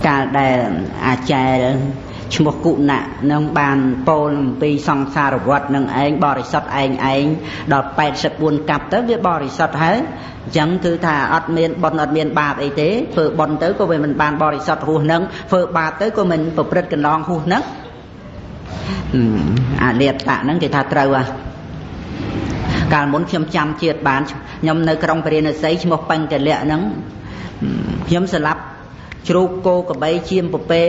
កាលដែលអាចារ្យឈ្មោះគុណៈនឹងបានពោលអំពីសង្សារវដ្តនឹងឯងបរិសុទ្ធឯងដល់84កាប់ទៅវាបរិសុទ្ធហើយអញ្ចឹងគឺថាអត់មានបុណ្យអត់មានបាបអីទេធ្វើបុណ្យទៅក៏វាមិនបានបរិសុទ្ធហួសនឹងធ្វើបាបទៅក៏មិនប្រព្រឹត្តកន្លងហួសនឹងអាលាតៈហ្នឹងគេថាត្រូវហ่ะកាលមុនខ្ញុំចាំជាតិបានខ្ញុំនៅក្រុងព្រះរាណសីឈ្មោះបង្គលៈហ្នឹងខ្ញុំស្លាប់ជ្រូកគោក្របីជៀមពពែ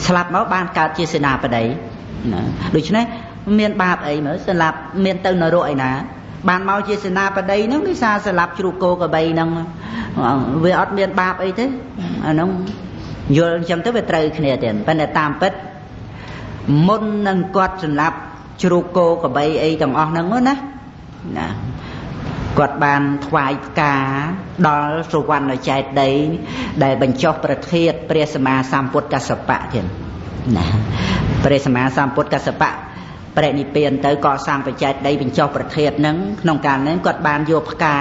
ស្លាប់មកបានកើតជាសេនាបតីណាដូច្នេះមានបាបអីមើលស្លាប់មានទៅនរកឯណាបានមកជាសេនាបតីហ្នឹងគេសារស្លាប់ជ្រូកគោក្របីហ្នឹងវាអត់មានបាបអីទេអាហ្នឹងយល់អញ្ចឹងទៅវាត្រូវគ្នាទៀតប៉ុន្តែតាមពិតមុននឹងគាត់ស្លាប់ជ្រូកគោក្របីអីទាំងអស់ហ្នឹងណាគាត់បានថ្វាយផ្កាដល់សុវណ្ណចេតិយដែលបញ្ចុះប្រធានព្រះសម្មាសម្ពុទ្ធកស្សបៈទៀតណាព្រះសម្មាសម្ពុទ្ធកស្សបៈប្រនិព្វានទៅកសាងបច្ចេកដីបញ្ចុះប្រធានហ្នឹងក្នុងកាលហ្នឹងគាត់បានយកផ្កា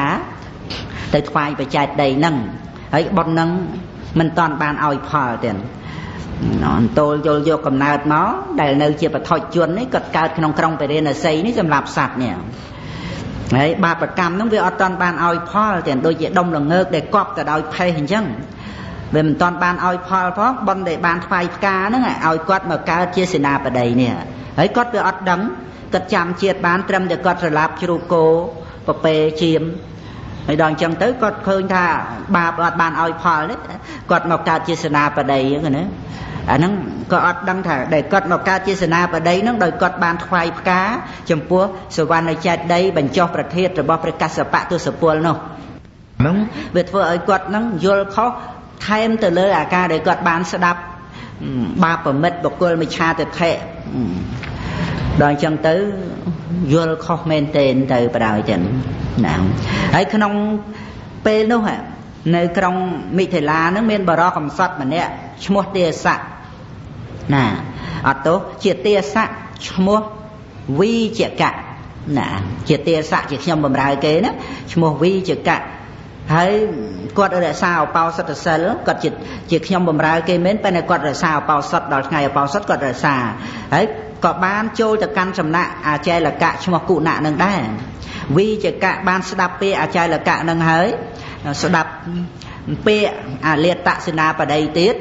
ទៅថ្វាយបច្ចេកដីហ្នឹងហើយបុណ្យហ្នឹងមិនតាន់បានឲ្យផលទៀតអន្តោលយល់យកកំណើតមកដែលនៅជាបឋិជននេះគាត់កើតក្នុងក្រុងពារាណសីនេះសម្រាប់សត្វនេះហើយបាបកម្មហ្នឹងវាអត់តាន់បានឲ្យផលទាំងដូចជាដុំល្ងើកដែលកប់ទៅដោយផេះអញ្ចឹងវាមិនតាន់បានឲ្យផលផងប៉ុន្តែបានថ្វាយផ្កាហ្នឹងឲ្យគាត់មកកើតជាសេនាបតីនេះហើយគាត់វាអត់ដឹងគាត់ចាំជាតិបានត្រឹមតែគាត់ស្លាប់ជ្រូកគោពពែជៀមហើយដល់អញ្ចឹងទៅគាត់ឃើញថាបាបអត់បានឲ្យផលទេគាត់មកកើតជាសេនាបតីហ្នឹងណាអាហ្នឹងក៏អត់ដឹងថាដែលគាត់មកកើតជាសេនាបតីហ្នឹងដោយគាត់បានថ្វាយផ្កាចំពោះសវណ្ណចេតិយបញ្ចុះប្រធានរបស់ព្រះកស្សបៈទសពលនោះហ្នឹងវាធ្វើឲ្យគាត់ហ្នឹងយល់ខុសថែមទៅលើអាការដែលគាត់បានស្ដាប់បាបមិត្តបុគ្គលមិច្ឆាទិដ្ឋិដល់អញ្ចឹងទៅយល់ខុសមែនទែនទៅបដ ாய் ចឹងណាហើយក្នុងពេលនោះនៅក្រុងមិថិលានឹងមានបរិសកំសត់ម្នាក់ឈ្មោះទាស័កណាអត់ទោសជាទាស័កឈ្មោះវីជកៈណាជាទាស័កជាខ្ញុំបម្រើគេណាឈ្មោះវីជកៈហើយគាត់រក្សាឧបោសថសិលគាត់ជាខ្ញុំបម្រើគេមែនប៉ុន្តែគាត់រក្សាឧបោសថដល់ថ្ងៃឧបោសថគាត់រក្សាហើយក៏បានចូលទៅកាន់សំណាក់អាចារ្យលកៈឈ្មោះគុណៈនឹងដែរវីជកៈបានស្ដាប់ពាក្យអាចារ្យលកៈនឹងហើយស្ដាប់ពាក្យអាលាតសេនាបតីទៀត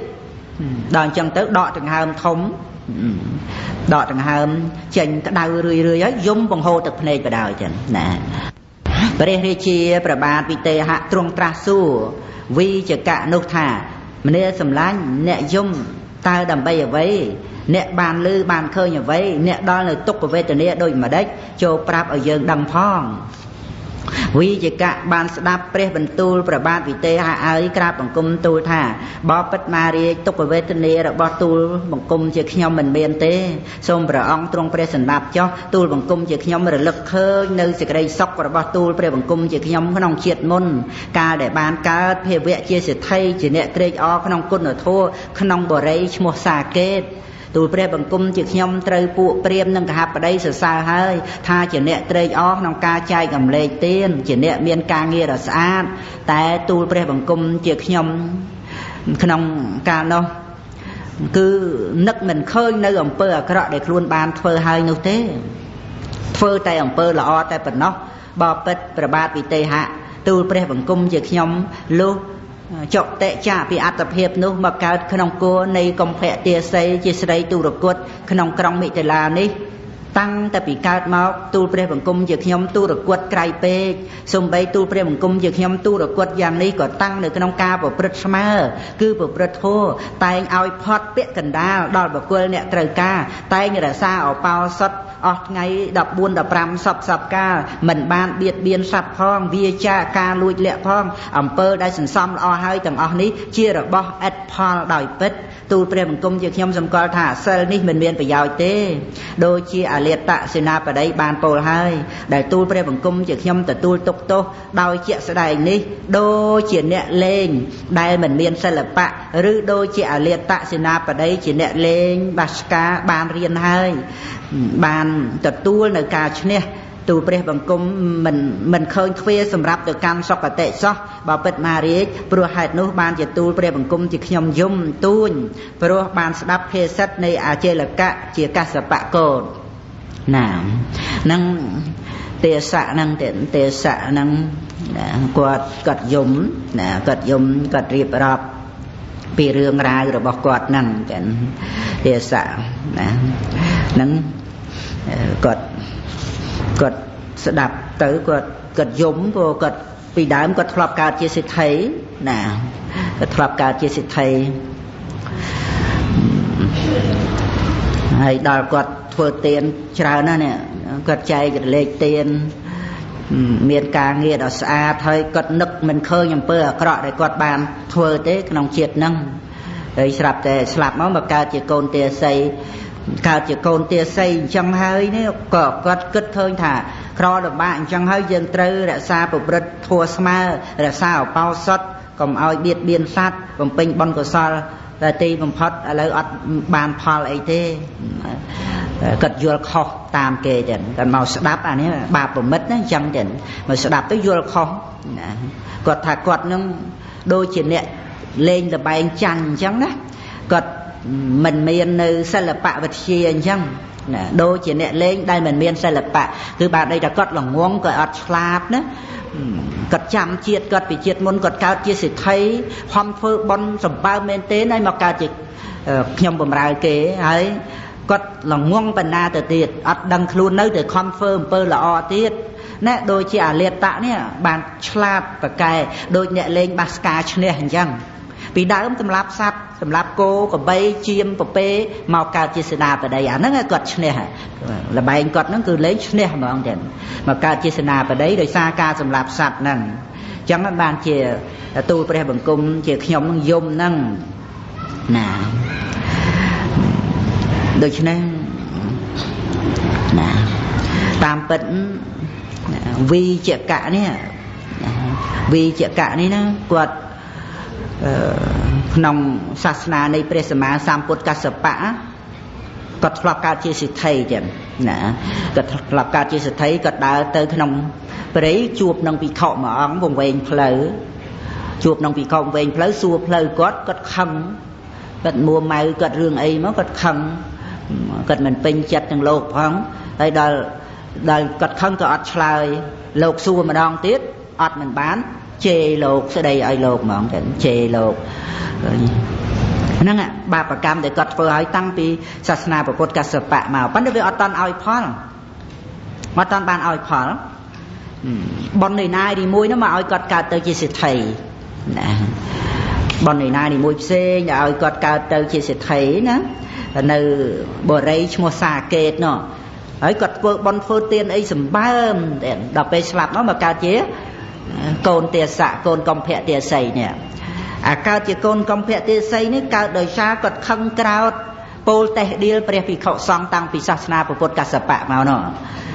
ដល់អញ្ចឹងទៅដកដង្ហើមធំដកដង្ហើមចេញក្តៅរឿយហើយយំបង្ហូរទឹកភ្នែកបដ ாய் ចឹងណាព្រះរាជាប្របាទវិទេហៈទ្រង់ត្រាស់សួរវីជកៈនោះថាមនាសម្លាញ់អ្នកយំតើដើម្បីអ្វីអ្នកបានឮបានឃើញអ្វីអ្នកដល់នៅទុក្ខវេទនាដូចម្ដេចចូលប្រាប់ឲ្យយើងដឹងផងវីជកៈបានស្ដាប់ព្រះបន្ទូលព្រះបាទវិទេហៈឲ្យក្រាបបង្គំទូលថាបបិទ្ធមារាជទុក្ខវេទនារបស់ទូលបង្គំជាខ្ញុំមិនមានទេសូមព្រះអង្គទ្រង់ព្រះសម្ដាប់ចុះទូលបង្គំជាខ្ញុំរលឹកឃើញនៅសេចក្តីសុខរបស់ទូលព្រះបង្គំជាខ្ញុំក្នុងជាតិមុនកាលដែលបានកើតភាវៈជាសិទ្ធិជាអ្នកត្រេកអរក្នុងគុណធម៌ក្នុងបរិយឈ្មោះសាកេតទូលព្រះបង្គំជាខ្ញុំត្រូវពួកព្រាហ្មណ៍និងកហបតីសរសើរហើយថាជាអ្នកត្រេកអរក្នុងការចែកអំលែកទានជាអ្នកមានការងារដ៏ស្អាតតែទូលព្រះបង្គំជាខ្ញុំក្នុងកាលនោះគឺនឹកមិនឃើញនៅអំពើអាក្រក់ដែលខ្លួនបានធ្វើហើយនោះទេធ្វើតែអំពើល្អតែប៉ុណ្ណោះបបិទ្ធព្រះបាទវិទេហៈទូលព្រះបង្គំជាខ្ញុំលុះចុតិចាពីអត្តភាពនោះមកកើតក្នុងគោនៃកំភៈទាសីជាស្រីទុរគតក្នុងក្រុងមិថិលានេះតាំងតែពីកើតមកទូលព្រះបង្គំជាខ្ញុំទុរគតក្រៃពេកសំបីទូលព្រះបង្គំជាខ្ញុំទុរគតយ៉ាងនេះក៏តាំងនៅក្នុងការប្រព្រឹត្តស្មើគឺប្រព្រឹត្តធម៌តែងឲ្យផត់ពាក្យកណ្ដាលដល់បុគ្គលអ្នកត្រូវការតែងរក្សាឧបោសថអស់ថ្ងៃ14 15សប្កាលមិនបានបៀតបៀនសត្វផងវាចាការលួចលាក់ផងអំពើដែលសន្សំល្អហើយទាំងអស់នេះជារបស់ឥតផលដោយពិតទូលព្រះបង្គំជាខ្ញុំសម្គាល់ថាសិលនេះមិនមានប្រយោជន៍ទេដូចជាអលាតសេនាបតីបានពោលហើយដែលទូលព្រះបង្គំជាខ្ញុំទទួលទុកទោសដោយជាក់ស្ដែងនេះដូចជាអ្នកលេងដែលមិនមានសិល្បៈឬដូចជាអលាតសេនាបតីជាអ្នកលេងបាសកាបានរៀនហើយបានទទួលនៅការឈ្នះ ទូលព្រះបង្គំមិនឃើញទ្វារសម្រាប់ទៅកាន់សុគតិសោះបើពិតមករាជព្រោះហេតុនោះបានជាទូលព្រះបង្គំជាខ្ញុំយំទួញព្រោះបានស្ដាប់ភាសិតនៃអាចេលកៈជាកសបកោតណានឹងទេសៈនឹងទេសៈនឹងគាត់យំណាគាត់យំគាត់រៀបរាប់ពីរឿងរ៉ាវរបស់គាត់ហ្នឹងចឹងទេសៈណាហ្នឹងគាត់ស្ដាប់ទៅគាត់យំព្រោះគាត់ពីដើមគាត់ធ្លាប់កើតជាសិទ្ធិណាគាត់ធ្លាប់កើតជាសិទ្ធិហើយដល់គាត់ធ្វើទានច្រើនណាស់នេះគាត់ចែករលែកទានមានការងារដ៏ស្អាតហើយគាត់នឹកមិនឃើញអំពើអាក្រក់ដែលគាត់បានធ្វើទេក្នុងជាតិហ្នឹងហើយស្រាប់តែស្លាប់មកកើតជាកូនទាសីកើតជាកូនទាសីអញ្ចឹងហើយនេះក៏គាត់គិតឃើញថាក្រលំបាកអញ្ចឹងហើយយើងត្រូវរក្សាប្រព្រឹត្តធម៌ស្មើរក្សាឧបោសថកុំឲ្យបៀតបៀនសត្វបំពេញបុណ្យកុសលតែទីបំផុតឥឡូវអត់បានផលអីទេគាត់យល់ខុសតាមគេចឹងគាត់មកស្ដាប់អានេះបាបប្រមិតណាអញ្ចឹងចឹងមកស្ដាប់ទៅយល់ខុសគាត់ថាគាត់នឹងដូចជាអ្នកលេងល្បែងចាញ់អញ្ចឹងណាគាត់មិនមាននៅសិល្បៈវិទ្យាអញ្ចឹងណាដូចជាអ្នកលេងដែលមិនមានសិល្បៈគឺបានន័យថាគាត់ល្ងងគាត់អត់ឆ្លាតណាគាត់ចាំជាតិគាត់ពីជាតិមុនគាត់កើតជាសិទ្ធិខំធ្វើបុណ្យសម្បើមមែនទេហើយមកកើតជាខ្ញុំបម្រើគេហើយគាត់ល្ងងបណ្ណាទៅទៀតអត់ដឹងខ្លួននៅតែខំធ្វើអំពើល្អទៀតណាដូចជាអាលាតៈនេះបានឆ្លាតប្រកែដូចអ្នកលេងបាសការឈ្នះអញ្ចឹងពីដើមសម្រាប់សត្វសម្រាប់គោក្របីជៀមពពែមកកើតជាសេនាបតីអាហ្នឹងគាត់ឈ្នះលបែងគាត់ហ្នឹងគឺលេងឈ្នះហ្មងចឹងមកកើតជាសេនាបតីដោយសារការសម្រាប់សត្វហ្នឹងអញ្ចឹងបានជាទូលព្រះបង្គំជាខ្ញុំនឹងយំហ្នឹងណាដូច្នេះណាតាមពិតវីជកៈនេះវីជកៈនេះណាគាត់ក្នុងសាសនានៃព្រះសម្មាសម្ពុទ្ធកស្សបៈគាត់ធ្លាប់កើតជាសិទ្ធិចឹងណាគាត់ធ្លាប់កើតជាសិទ្ធិគាត់ដើរទៅក្នុងព្រៃជួបនឹងភិក្ខុមួយអង្គវង្វេងផ្លូវជួបនឹងភិក្ខុវង្វេងផ្លូវសួរផ្លូវគាត់ខឹងគាត់មួម៉ៅគាត់រឿងអីមកគាត់ខឹងគាត់មិនពេញចិត្តនឹងលោកផងហើយដល់គាត់ខឹងក៏អត់ឆ្លើយលោកសួរម្ដងទៀតអត់មិនបានជេរលោកស្ដីឲ្យលោកហ្មងតែជេរលោកហ្នឹងបាបកម្មដែលគាត់ធ្វើឲ្យតាំងពីសាសនាពុទ្ធកស្សបៈមកប៉ុន្តែវាអត់តាន់ឲ្យផលអត់តាន់បានឲ្យផលបុណ្យនៃណាយទីមួយនោះមកឲ្យគាត់កើតទៅជាសិទ្ធិណាបុណ្យនៃណាយទីមួយផ្សេងដែលឲ្យគាត់កើតទៅជាសិទ្ធិណានៅបរិយឈ្មោះសាកេតនោះហើយគាត់ធ្វើបុណ្យធ្វើទានអីសម្បើមដល់ពេលស្លាប់មកកើតជាកូនទេសៈកូនកំភៈទេសីនេះអាកើតជាកូនកំភៈទេសីនេះកើតដោយសារគាត់ខឹងក្រោតពោលតេះដៀលព្រះភិក្ខុសង្ឃតាំងពីសាសនាពុទ្ធកស្សបៈមកនោះ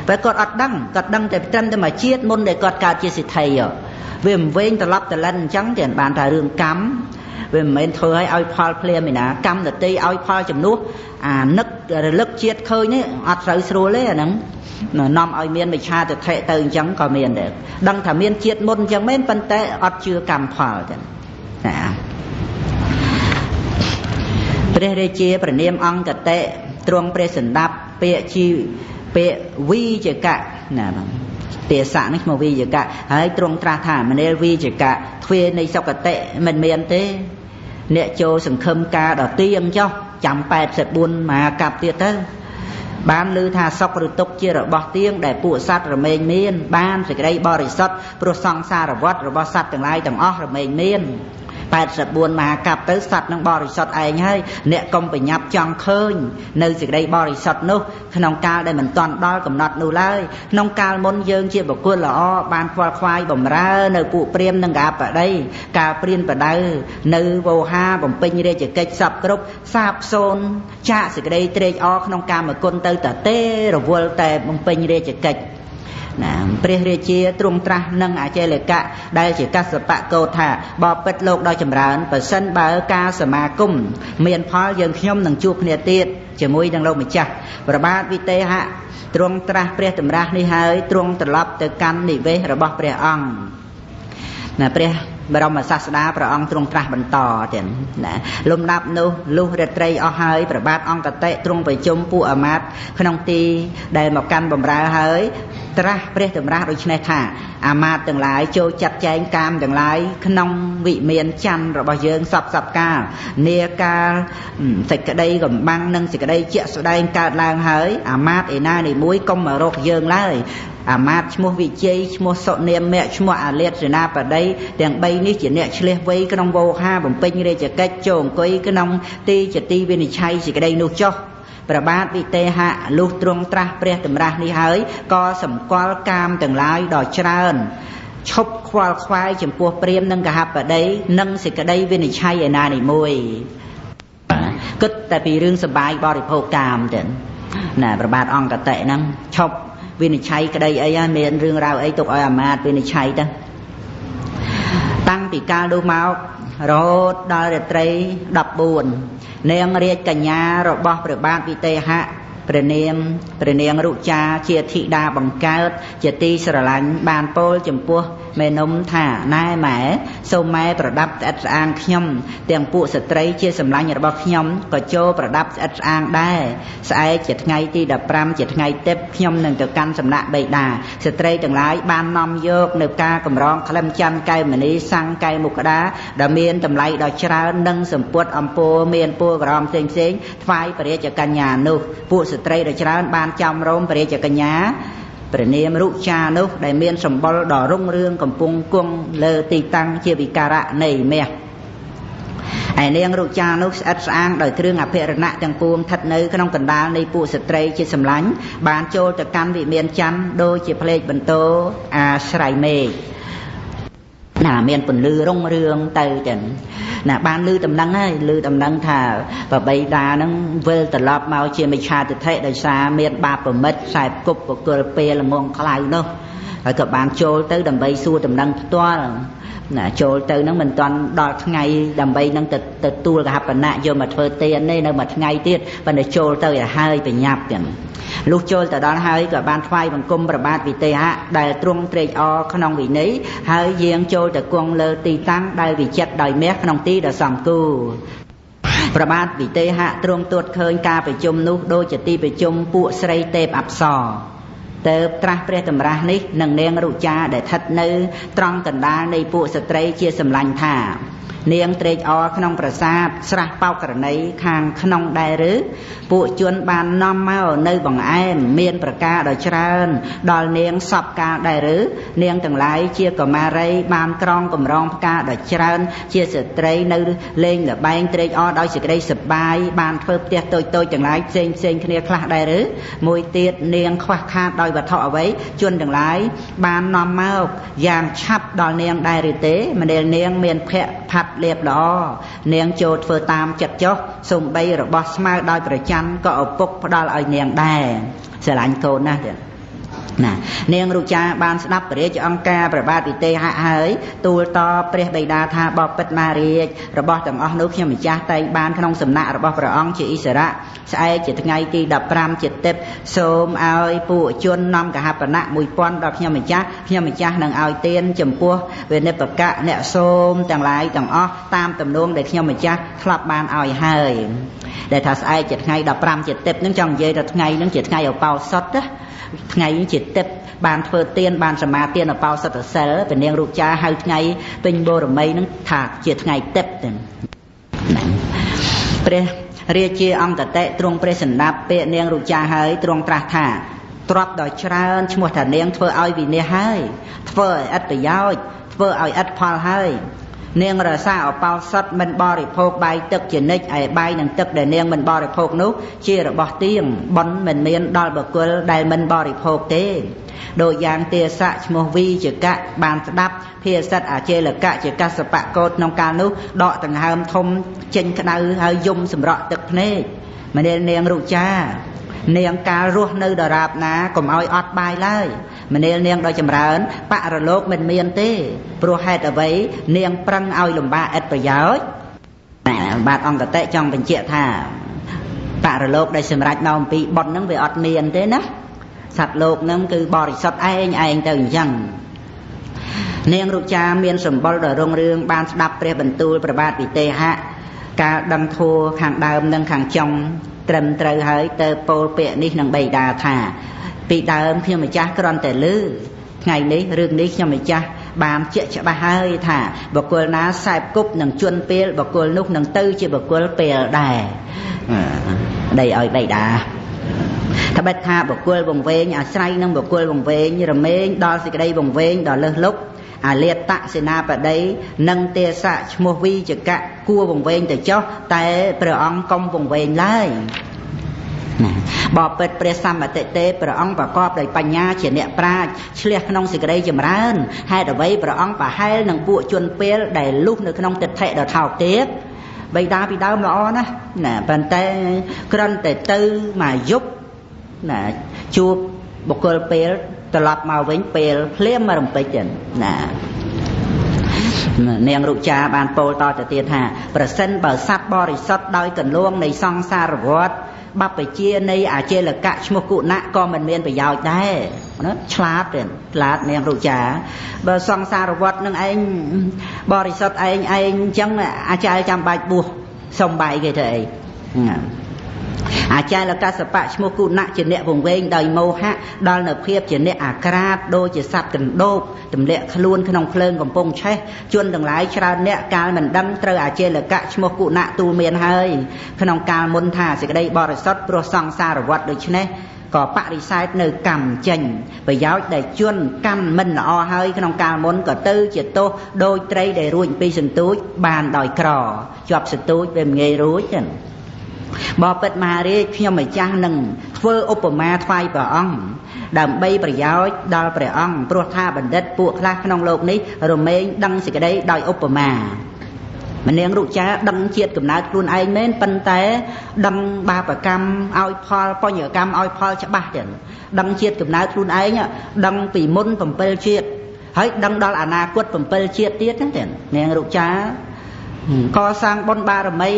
តែគាត់អត់ដឹងគាត់ដឹងតែត្រឹមតែមួយជាតិមុនដែលគាត់កើតជាសិទ្ធិវាមិនវែងត្រឡប់ត្រឡិនអញ្ចឹងទេបានថារឿងកម្មវាមិនមែនធ្វើឲ្យផលភ្លាមឯណាកម្មដតីឲ្យផលជំនួសអានឹករលឹកជាតិឃើញនេះអត់ត្រូវស្រួលទេអាហ្នឹងនាំឲ្យមានមិច្ឆាទិដ្ឋិទៅអញ្ចឹងក៏មានដែរដឹងថាមានជាតិមុនអញ្ចឹងមែនប៉ុន្តែអត់ជឿកម្មផលទេណាព្រះរាជាព្រះនាមអង្គកតិទ្រង់ព្រះសន្តាប់ពាក្យជីពាក្យវីជកៈណាទេសៈនេះឈ្មោះវីជកៈហើយទ្រង់ត្រាស់ថាមនាលវីជកៈទ្វានៃសុគតិមិនមានទេអ្នកចូលសង្ឃឹមការដល់ទៀងចុះចាំ84មហាកັບទៀតទៅបានឮថាសុខឬទុក្ខជារបស់ទៀងដែលពួកសត្វរមែងមានបានសេចក្តីបរិសុទ្ធព្រោះសង្សារវដ្តរបស់សត្វទាំងឡាយទាំងអស់រមែងមាន84មហាកັບទៅសត្វនឹងបរិសុទ្ធឯងហើយអ្នកកុំប្រញាប់ចង់ឃើញនៅសេចក្តីបរិសុទ្ធនោះក្នុងកាលដែលមិនទាន់ដល់កំណត់នោះឡើយក្នុងកាលមុនយើងជាបុគ្គលល្អបានខ្វល់ខ្វាយបំរើនៅពួកព្រាហ្មណ៍និងកាបតីការព្រានបដៅនៅវោហាបំពេញរាជកិច្ចសពគ្រប់សាបសូន្យចាកសេចក្តីត្រេកអរក្នុងកាមគុណទៅតទេរវល់តែបំពេញរាជកិច្ច ព្រះរាជាទ្រង់ត្រាស់នឹងអចេលកៈដែលជាកសបៈកោថាបបិទ្ធលោកដ៏ចម្រើនប្រសិនបើការសមាគមមានផលយើងខ្ញុំនឹងជួបគ្នាទៀតជាមួយនឹងលោកម្ចាស់ព្រះបាទវិទេហៈទ្រង់ត្រាស់ព្រះតម្រាស់នេះហើយទ្រង់ត្រឡប់ទៅកាន់និវេសរបស់ព្រះអង្គព្រះបរមសាស្តាព្រះអង្គទ្រង់ត្រាស់បន្តទៀតលំដាប់នោះលុះរាត្រីអស់ហើយព្រះបាទអង្គតិទ្រង់ប្រជុំពួកអាមាត្យក្នុងទីដែលមកកាន់បម្រើហើយត្រាស់ព្រះតម្រាស់ដូច្នេះថាអាមាត្យទាំងឡាយចូលចាត់ចែងកាមទាំងឡាយក្នុងវិមានច័ន្ទរបស់យើងសពកាលនាកាលសេចក្តីកំបាំងនិងសេចក្តីជាក់ស្ដែងកើតឡើងហើយអាមាត្យឯណានីមួយកុំមករកយើងឡើយអាមាត្យឈ្មោះវិជ័យឈ្មោះសុនាមឈ្មោះអាលាតសេនាបតីទាំង3នេះជាអ្នកឆ្លៀសវៃក្នុងវោហាបំពេញរាជកិច្ចចូលអង្គុយក្នុងទីជាទីវិនិច្ឆ័យសេចក្តីនោះចុះព្រះបាទវិទេហៈលុះទ្រង់ត្រាស់ព្រះតម្រាស់នេះហើយក៏សម្គាល់កាមទាំងឡាយដ៏ច្រើនឈប់ខ្វល់ខ្វាយចំពោះព្រាហ្មណ៍និងកហបតីនិងសេចក្តីវិនិច្ឆ័យឯណានីមួយគិតតែពីរឿងសបាយបរិភោគកាមទៅព្រះបាទអង្គតិហ្នឹងឈប់វិនិច្ឆ័យក្តីអីមានរឿងរ៉ាវអីទុកឲ្យអាមាត្យវិនិច្ឆ័យទៅតាំងពីកាលនោះមករហូតដល់រាត្រី14នាងរាជកញ្ញារបស់ព្រះបាទវិទេហៈព្រះនាងរុចាជាធីតាបង្កើតជាទីស្រឡាញ់បានពោលចំពោះមេនំថាណែម៉ែសូមម៉ែប្រដាប់ស្អិតស្អាងខ្ញុំទាំងពួកស្ត្រីជាសម្លាញ់របស់ខ្ញុំក៏ចូលប្រដាប់ស្អិតស្អាងដែរស្អែកជាថ្ងៃទី15ជាថ្ងៃទេពខ្ញុំនឹងទៅកាន់សំណាក់បិតាស្ត្រីទាំងឡាយបាននាំយកនៅការកម្រងក្លឹមច័ន្ទកែវមณีសង្ឃកែវមុខដាដែលមានតម្លៃដ៏ច្រើននិងសម្ពុតអំពូលមានពូលក្រមផ្សេងថ្វាយព្រះរាជកញ្ញានោះពួកស្ត្រីដ៏ច្រើនបានចំរោមព្រះរាជកញ្ញាព្រះនាមរុចានោះដែលមានសម្បុរដ៏រុងរឿងកំពុងគង់លើទីតាំងជាវិការៈនៃមាសឯនាងរុចានោះស្អិតស្អាងដោយគ្រឿងអភិរណៈទាំងពួងស្ថិតនៅក្នុងកណ្ដាលនៃពួកស្ត្រីជាសម្លាញ់បានចូលទៅកាន់វិមានច័ន្ទដូចជាផ្លេកបន្ទោអាស្រ័យមេឃមានពន្លឺរុងរឿងទៅចឹងបានលឺដំណឹងហើយលឺដំណឹងថាបបៃតានឹងវិលត្រឡប់មកជាមិច្ឆាទិដ្ឋិដោយសារមានបាបប្រមិតខ្សែគប់បកុលពេលល្ងងខ្លៅនោះហើយក៏បានចូលទៅដើម្បីសួរដំណឹងផ្ទាល់ចូលទៅនឹងមិនទាន់ដល់ថ្ងៃដើម្បីនឹងទៅទួលកហបណៈយកមកធ្វើទានទេនៅមួយថ្ងៃទៀតប៉ុន្តែចូលទៅឲ្យហើយបញ្ញាប់ចឹងលុះចូលទៅដល់ហើយក៏បានថ្វាយបង្គំព្រះបាទវិទេហៈដែលទ្រង់ត្រេកអរក្នុងវិន័យហើយយាងចូលទៅគង់លើទីតាំងដែលវិចិត្រដោយមាសក្នុងទីដ៏សំគូរព្រះបាទវិទេហៈទ្រង់ទួតឃើញការប្រជុំនោះដូចជាទីប្រជុំពួកស្រីទេពអប្សរទៅត្រាស់ព្រះតម្រាស់នេះនឹងនាងរុចាដែលស្ថិតនៅត្រង់កណ្ដាលនៃពួកស្ត្រីជាសម្លាញ់ថានាងត្រេកអរក្នុងប្រាសាទស្រះបោកករណីខាងក្នុងដែរឬពួកជនបាននាំមកនៅបង្អែមមានប្រការដ៏ច្រើនដល់នាងសពកាលដែរឬនាងទាំងឡាយជាកុមារីបានក្រងកម្រងផ្កាដ៏ច្រើនជាស្ត្រីនៅលេងល្បែងត្រេកអរដោយសេចក្តីសប្បាយបានធ្វើផ្ទះតូចៗទាំងឡាយផ្សេងគ្នាខ្លះដែរឬមួយទៀតនាងខ្វះខាតដោយវត្ថុអ្វីជនទាំងឡាយបាននាំមកយ៉ាងឆាប់ដល់នាងដែរឬទេម្នាលនាងមានភ័ក្រផាត់លៀបល្អនាងចូលធ្វើតាមចិត្តចុះសំបីរបស់ស្មៅដោយប្រច័ណ្ឌក៏ឪពុកផ្ដល់ឲ្យនាងដែរស្រឡាញ់កូនណាស់ទៀតនាងរុចាបានស្ដាប់ព្រះរាជអង្គការព្រះបាទវិទេហៈហើយទូលតព្រះបិតាថាបពិតមារាជរបស់ទាំងអស់នោះខ្ញុំម្ចាស់តែងបានក្នុងសំណាក់របស់ព្រះអង្គជាឥស្សរៈស្អែកជាថ្ងៃទី15ជាទេពសូមឲ្យពួកជននាំកហបណៈ 1000 ដល់ខ្ញុំម្ចាស់នឹងឲ្យទានចំពោះវេនិបកៈអ្នកសូមទាំងឡាយទាំងអស់តាមទំនួលដែលខ្ញុំម្ចាស់ធ្លាប់បានឲ្យហើយដែលថាស្អែកជាថ្ងៃ15ជាទេពនឹងចង់និយាយថាថ្ងៃនឹងជាថ្ងៃឧបោសថណាថ្ងៃជាទេពបានធ្វើទានបានសមាទានឧបោសថសិលព្រះនាងរុចាហៅថ្ងៃពេញបូរមីនឹងថាជាថ្ងៃទេពទៅព្រះរាជាអង្គតិទ្រង់ព្រះសណ្ដាប់ពាក្យនាងរុចាហើយទ្រង់ត្រាស់ថាទ្រព្យដ៏ច្រើនឈ្មោះថានាងធ្វើឲ្យវិនាសហើយធ្វើឲ្យឥតប្រយោជន៍ធ្វើឲ្យឥតផលហើយនាងរសាឧបោសថមិនបរិភោគបាយទឹកជានិច្ចឯបាយនិងទឹកដែលនាងមិនបរិភោគនោះជារបស់ទៀងបុណ្យមិនមានដល់បុគ្គលដែលមិនបរិភោគទេដូចយ៉ាងទាស័កឈ្មោះវីជកៈបានស្ដាប់ភាសិតអចេលកៈជាកសបកោតក្នុងកាលនោះដកដង្ហើមធំចេញក្តៅហើយយំសម្រក់ទឹកភ្នែកម្នាលនាងរុចា នាងកាលរស់នៅដរាបណាកុំឲ្យអត់បាយឡើយមនាលនាងដោយចម្រើនបរលោកមិនមានទេព្រោះហេតុអ្វីនាងប្រឹងឲ្យលំបាកឥតប្រយោជន៍បាទអង្គតេចង់បញ្ជាក់ថាបរលោកដែលសម្រេចមកអំពីបុណ្យហ្នឹងវាអត់មានទេណាសត្វលោកហ្នឹងគឺបរិសុទ្ធឯងទៅអញ្ចឹងនាងរុចាមានសម្បុរដ៏រុងរឿងបានស្ដាប់ព្រះបន្ទូលព្រះបាទវិទេហៈការដឹងធัวខាងដើមនិងខាងចុងត្រឹមត្រូវហើយទៅពោលពាក្យនេះនឹងបិតាថាពីដើមខ្ញុំម្ចាស់គ្រាន់តែឮថ្ងៃនេះរឿងនេះខ្ញុំម្ចាស់បានជាក់ច្បាស់ហើយថាបុគ្គលណាសែបគប់នឹងជន់ពេលបុគ្គលនោះនឹងទៅជាបុគ្គលពេលដែរដីឲ្យបិតាត្បិតថាបុគ្គលវង្វេងអាស្រ័យនឹងបុគ្គលវង្វេងរមែងដល់សេចក្តីវង្វេងដល់លើសលុបអាលាតសេនាបតីនិងទេសៈឈ្មោះវីចកៈគួរវង្វេងទៅចុះតែព្រះអង្គកុំវង្វេងឡើយបបិទ្ធព្រះសម្បតិទេព្រះអង្គប្រកបដោយបញ្ញាជាអ្នកប្រាជ្ញឆ្លះក្នុងសេចក្តីចម្រើនហេតុអ្វីព្រះអង្គប្រហែលនឹងពួកជនពេលដែលលុះនៅក្នុងទិដ្ឋិដ៏ថោកទាបបិតាពីដើមល្អណាស់ណាប៉ុន្តែគ្រាន់តែទៅមកយប់ណាជួបបុគ្គលពេលត្រឡប់មកវិញពេលភ្លាមមករំពេចណានាងរុចាបានពោលតទៅទៀតថាប្រសិនបើសត្វបរិសុទ្ធដោយកន្លងនៃសង្សារវដ្តបព្វជានៃអាចេលកៈឈ្មោះគុណៈក៏មិនមានប្រយោជន៍ដែរណាឆ្លាតនាងរុចាបើសង្សារវដ្តនឹងឯងបរិសុទ្ធឯងអញ្ចឹងអាចារ្យចាំបាច់បួសសំបាយគេទៅអីអាចារ្យកសបៈឈ្មោះគុណៈជាអ្នកវង្វេងដោយមោហៈដល់នៅភាពជាអ្នកអាក្រាតដូចជាសត្វកណ្ដូបទម្លាក់ខ្លួនក្នុងភ្លើងកំពុងឆេះជនទាំងឡាយច្រើនអ្នកកាលមិនដឹងត្រូវអាចារ្យកៈឈ្មោះគុណៈទូលមានហើយក្នុងកាលមុនថាសេចក្តីបរិសុទ្ធព្រោះសង្សារវដ្តដូច្នេះក៏បរិស័ទនៅកម្មចេញប្រយោជន៍ដែលជនកម្មមិនល្អហើយក្នុងកាលមុនក៏ទៅជាទោសដោយត្រីដែលរួចពីសន្ទូចបានដោយក្រជាប់សន្ទូចវាមិនងាយរួចទេបបិទ្ធមហារាជខ្ញុំម្ចាស់នឹងធ្វើឧបមាថ្វាយព្រះអង្គដើម្បីប្រយោជន៍ដល់ព្រះអង្គព្រោះថាបណ្ឌិតពួកខ្លះក្នុងโลกនេះរមែងដឹងសេចក្តីដោយឧបមាម្នាងរុចាដឹងជាតិកំណើតខ្លួនឯងមែនប៉ុន្តែដឹងបាបកម្មឲ្យផលបញ្ញកម្មឲ្យផលច្បាស់ទៀតដឹងជាតិកំណើតខ្លួនឯងដឹងពីមុន7ជាតិហើយដឹងដល់អនាគត7ជាតិទៀតហ្នឹងនាងរុចាកសាងបុណ្យបារមី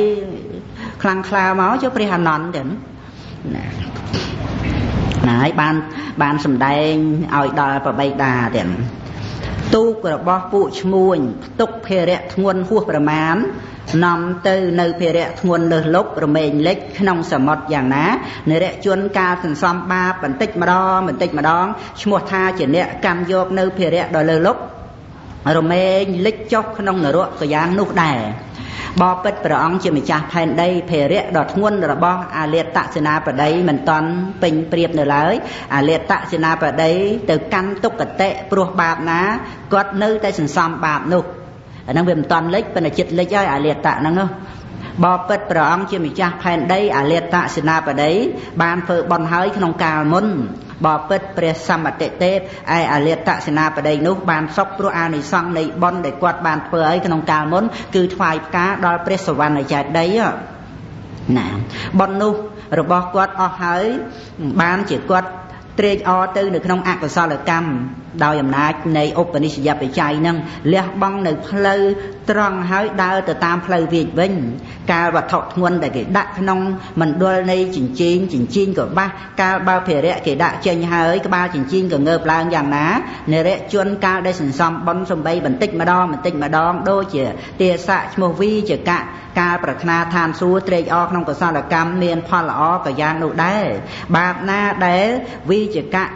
ខ្លាំងក្លាមកចុះព្រះអានន្ទទៀតណាហើយបានសម្ដែងឲ្យដល់ប្របីតាទៀតទូករបស់ពួកឈ្មួញផ្ទុកភារៈធ្ងន់ហួសប្រមាណនាំទៅនៅភារៈធ្ងន់លើសលប់រមែងលិចក្នុងសមុទ្រយ៉ាងណានរជនការសន្សំបាបបន្តិចម្ដងឈ្មោះថាជាអ្នកកម្មយកនៅភារៈដ៏លើសលប់រមែងលិចចុះក្នុងនរកក៏យ៉ាងនោះដែរបបិទ្ធព្រះអង្គជាម្ចាស់ផែនដីភារៈដ៏ធ្ងន់របស់អាលាតសេនាបតីមិនតាន់ពេញប្រៀបនៅឡើយអាលាតសេនាបតីទៅកាន់ទុក្ខតិព្រោះបាបណាគាត់នៅតែសន្សំបាបនោះអាហ្នឹងវាមិនតាន់លិចប៉ុន្តែចិត្តលិចហើយអាលាតហ្នឹងបបិទ្ធព្រះអង្គជាម្ចាស់ផែនដីអាលាតសេនាបតីបានធ្វើបន់ហើយក្នុងកាលមុនបបិទ្ធព្រះសម្បតិទេពឯអាលាតសេនាបតីនោះបានសុខព្រោះអានិសង្សនៃបុណ្យដែលគាត់បានធ្វើឲ្យក្នុងកាលមុនគឺថ្វាយផ្កាដល់ព្រះសវណ្ណចេតិយណាបុណ្យនោះរបស់គាត់អស់ហើយបានជាគាត់ត្រេកអរទៅនៅក្នុងអកុសលកម្មដោយអំណាចនៃឧបនិស្សយបច្ច័យនឹងលះបង់នៅផ្លូវត្រង់ហើយដើរទៅតាមផ្លូវវាចវិញកាលវត្ថុធ្ងន់ដែលគេដាក់ក្នុងមណ្ឌលនៃចិញ្ចៀនក៏បាសកាលបើភារៈគេដាក់ចេញហើយក្បាលចិញ្ចៀនក៏ងើបឡើងយ៉ាងណានរជនកាលដែលសន្សំបុណ្យសំបីបន្តិចម្ដងដូចជាទេសៈឈ្មោះវីចកៈការប្រាថ្នាឋានសួគ៌ត្រេកអរក្នុងកុសលកម្មមានផលល្អក៏យ៉ាងនោះដែរបាបណាដែលវីចកៈ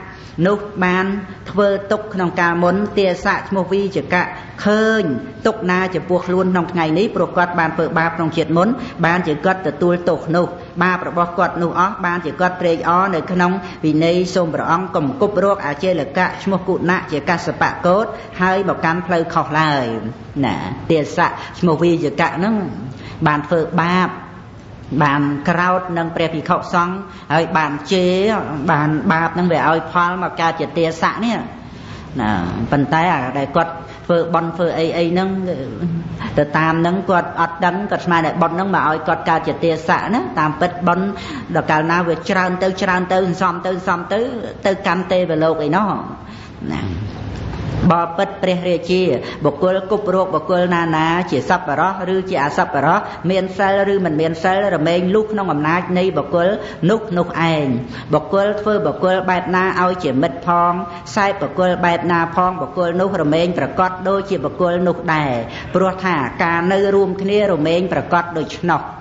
នោះបានធ្វើទុកក្នុងកាលមុនទេសៈឈ្មោះវីចកៈឃើញទុកណាចំពោះខ្លួនក្នុងថ្ងៃនេះព្រោះគាត់បានធ្វើបាបក្នុងជាតិមុនបានជាគាត់ទទួលទោសនោះបាបរបស់គាត់នោះអស់បានជាគាត់ត្រេកអរនៅក្នុងវិន័យសូមព្រះអង្គកុំគប់រកអាចេលកៈឈ្មោះគុណៈជាកសបកោតហើយមកកាន់ផ្លូវខុសឡើយណាទេសៈឈ្មោះវីចកៈហ្នឹងបានធ្វើបាបបានក្រោតនឹងព្រះភិក្ខុសង្ឃហើយបានជេរបានបាបនឹងវាឲ្យផលមកកើតជាទេសៈនេះណាប៉ុន្តែដែលគាត់ phơ bon phơ ấy nâng từ tam nâng quạt ọt đắng quạt mai lại bon nâng mà oi quạt cao chỉ tia xạ nữa tam bết bon đợt cao nào về tràn tới xóm tới cam tê về lô cái nó bò bết pre rê chi bọc quơ cúp ruột bọc quơ na chỉ sắp vào đó rư chỉ sắp vào đó miền sel rư mình miền sel rồi mình lúc nó ngầm nát này bọc quơ nút anh bọc quơ phơ bọc quơ bẹt na ao chỉ mệt phong sai bọc quơ bẹt na phong bọc quơ nút rồi mìnhประกอบđôi chỉ bọc quơ nút đài pro thả cả nơi rùm kia rồi mìnhประกอบđôi nọc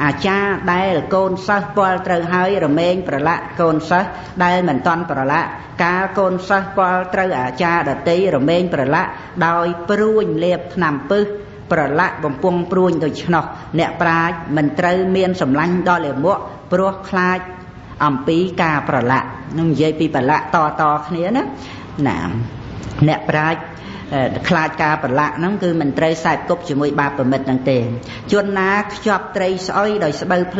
อาจารย์ได้โกนซักปอลเตอร์ให้ระเมงประละโกนซักได้เหมือนตอนประละการโกนซักปอลเตอร์อาจารย์ดตีระเมงประละโดยปรุงเลียบนำปึ๊กประละบ่มปงปรุงโดยชนกเนี่ยปลายมันเตอเมียนสำลังดอเลยมั่วปลวกคลายอัมปีกาประละนุ่งเยปีประละต่อเนี้ยนะหนามเนี่ยปลายคลาดกาปละนั่นคือมันไตรสายกบจมูกบาปเม็ดนั่งเตงจวนนาชอบไตรสอยโดยเบลเพ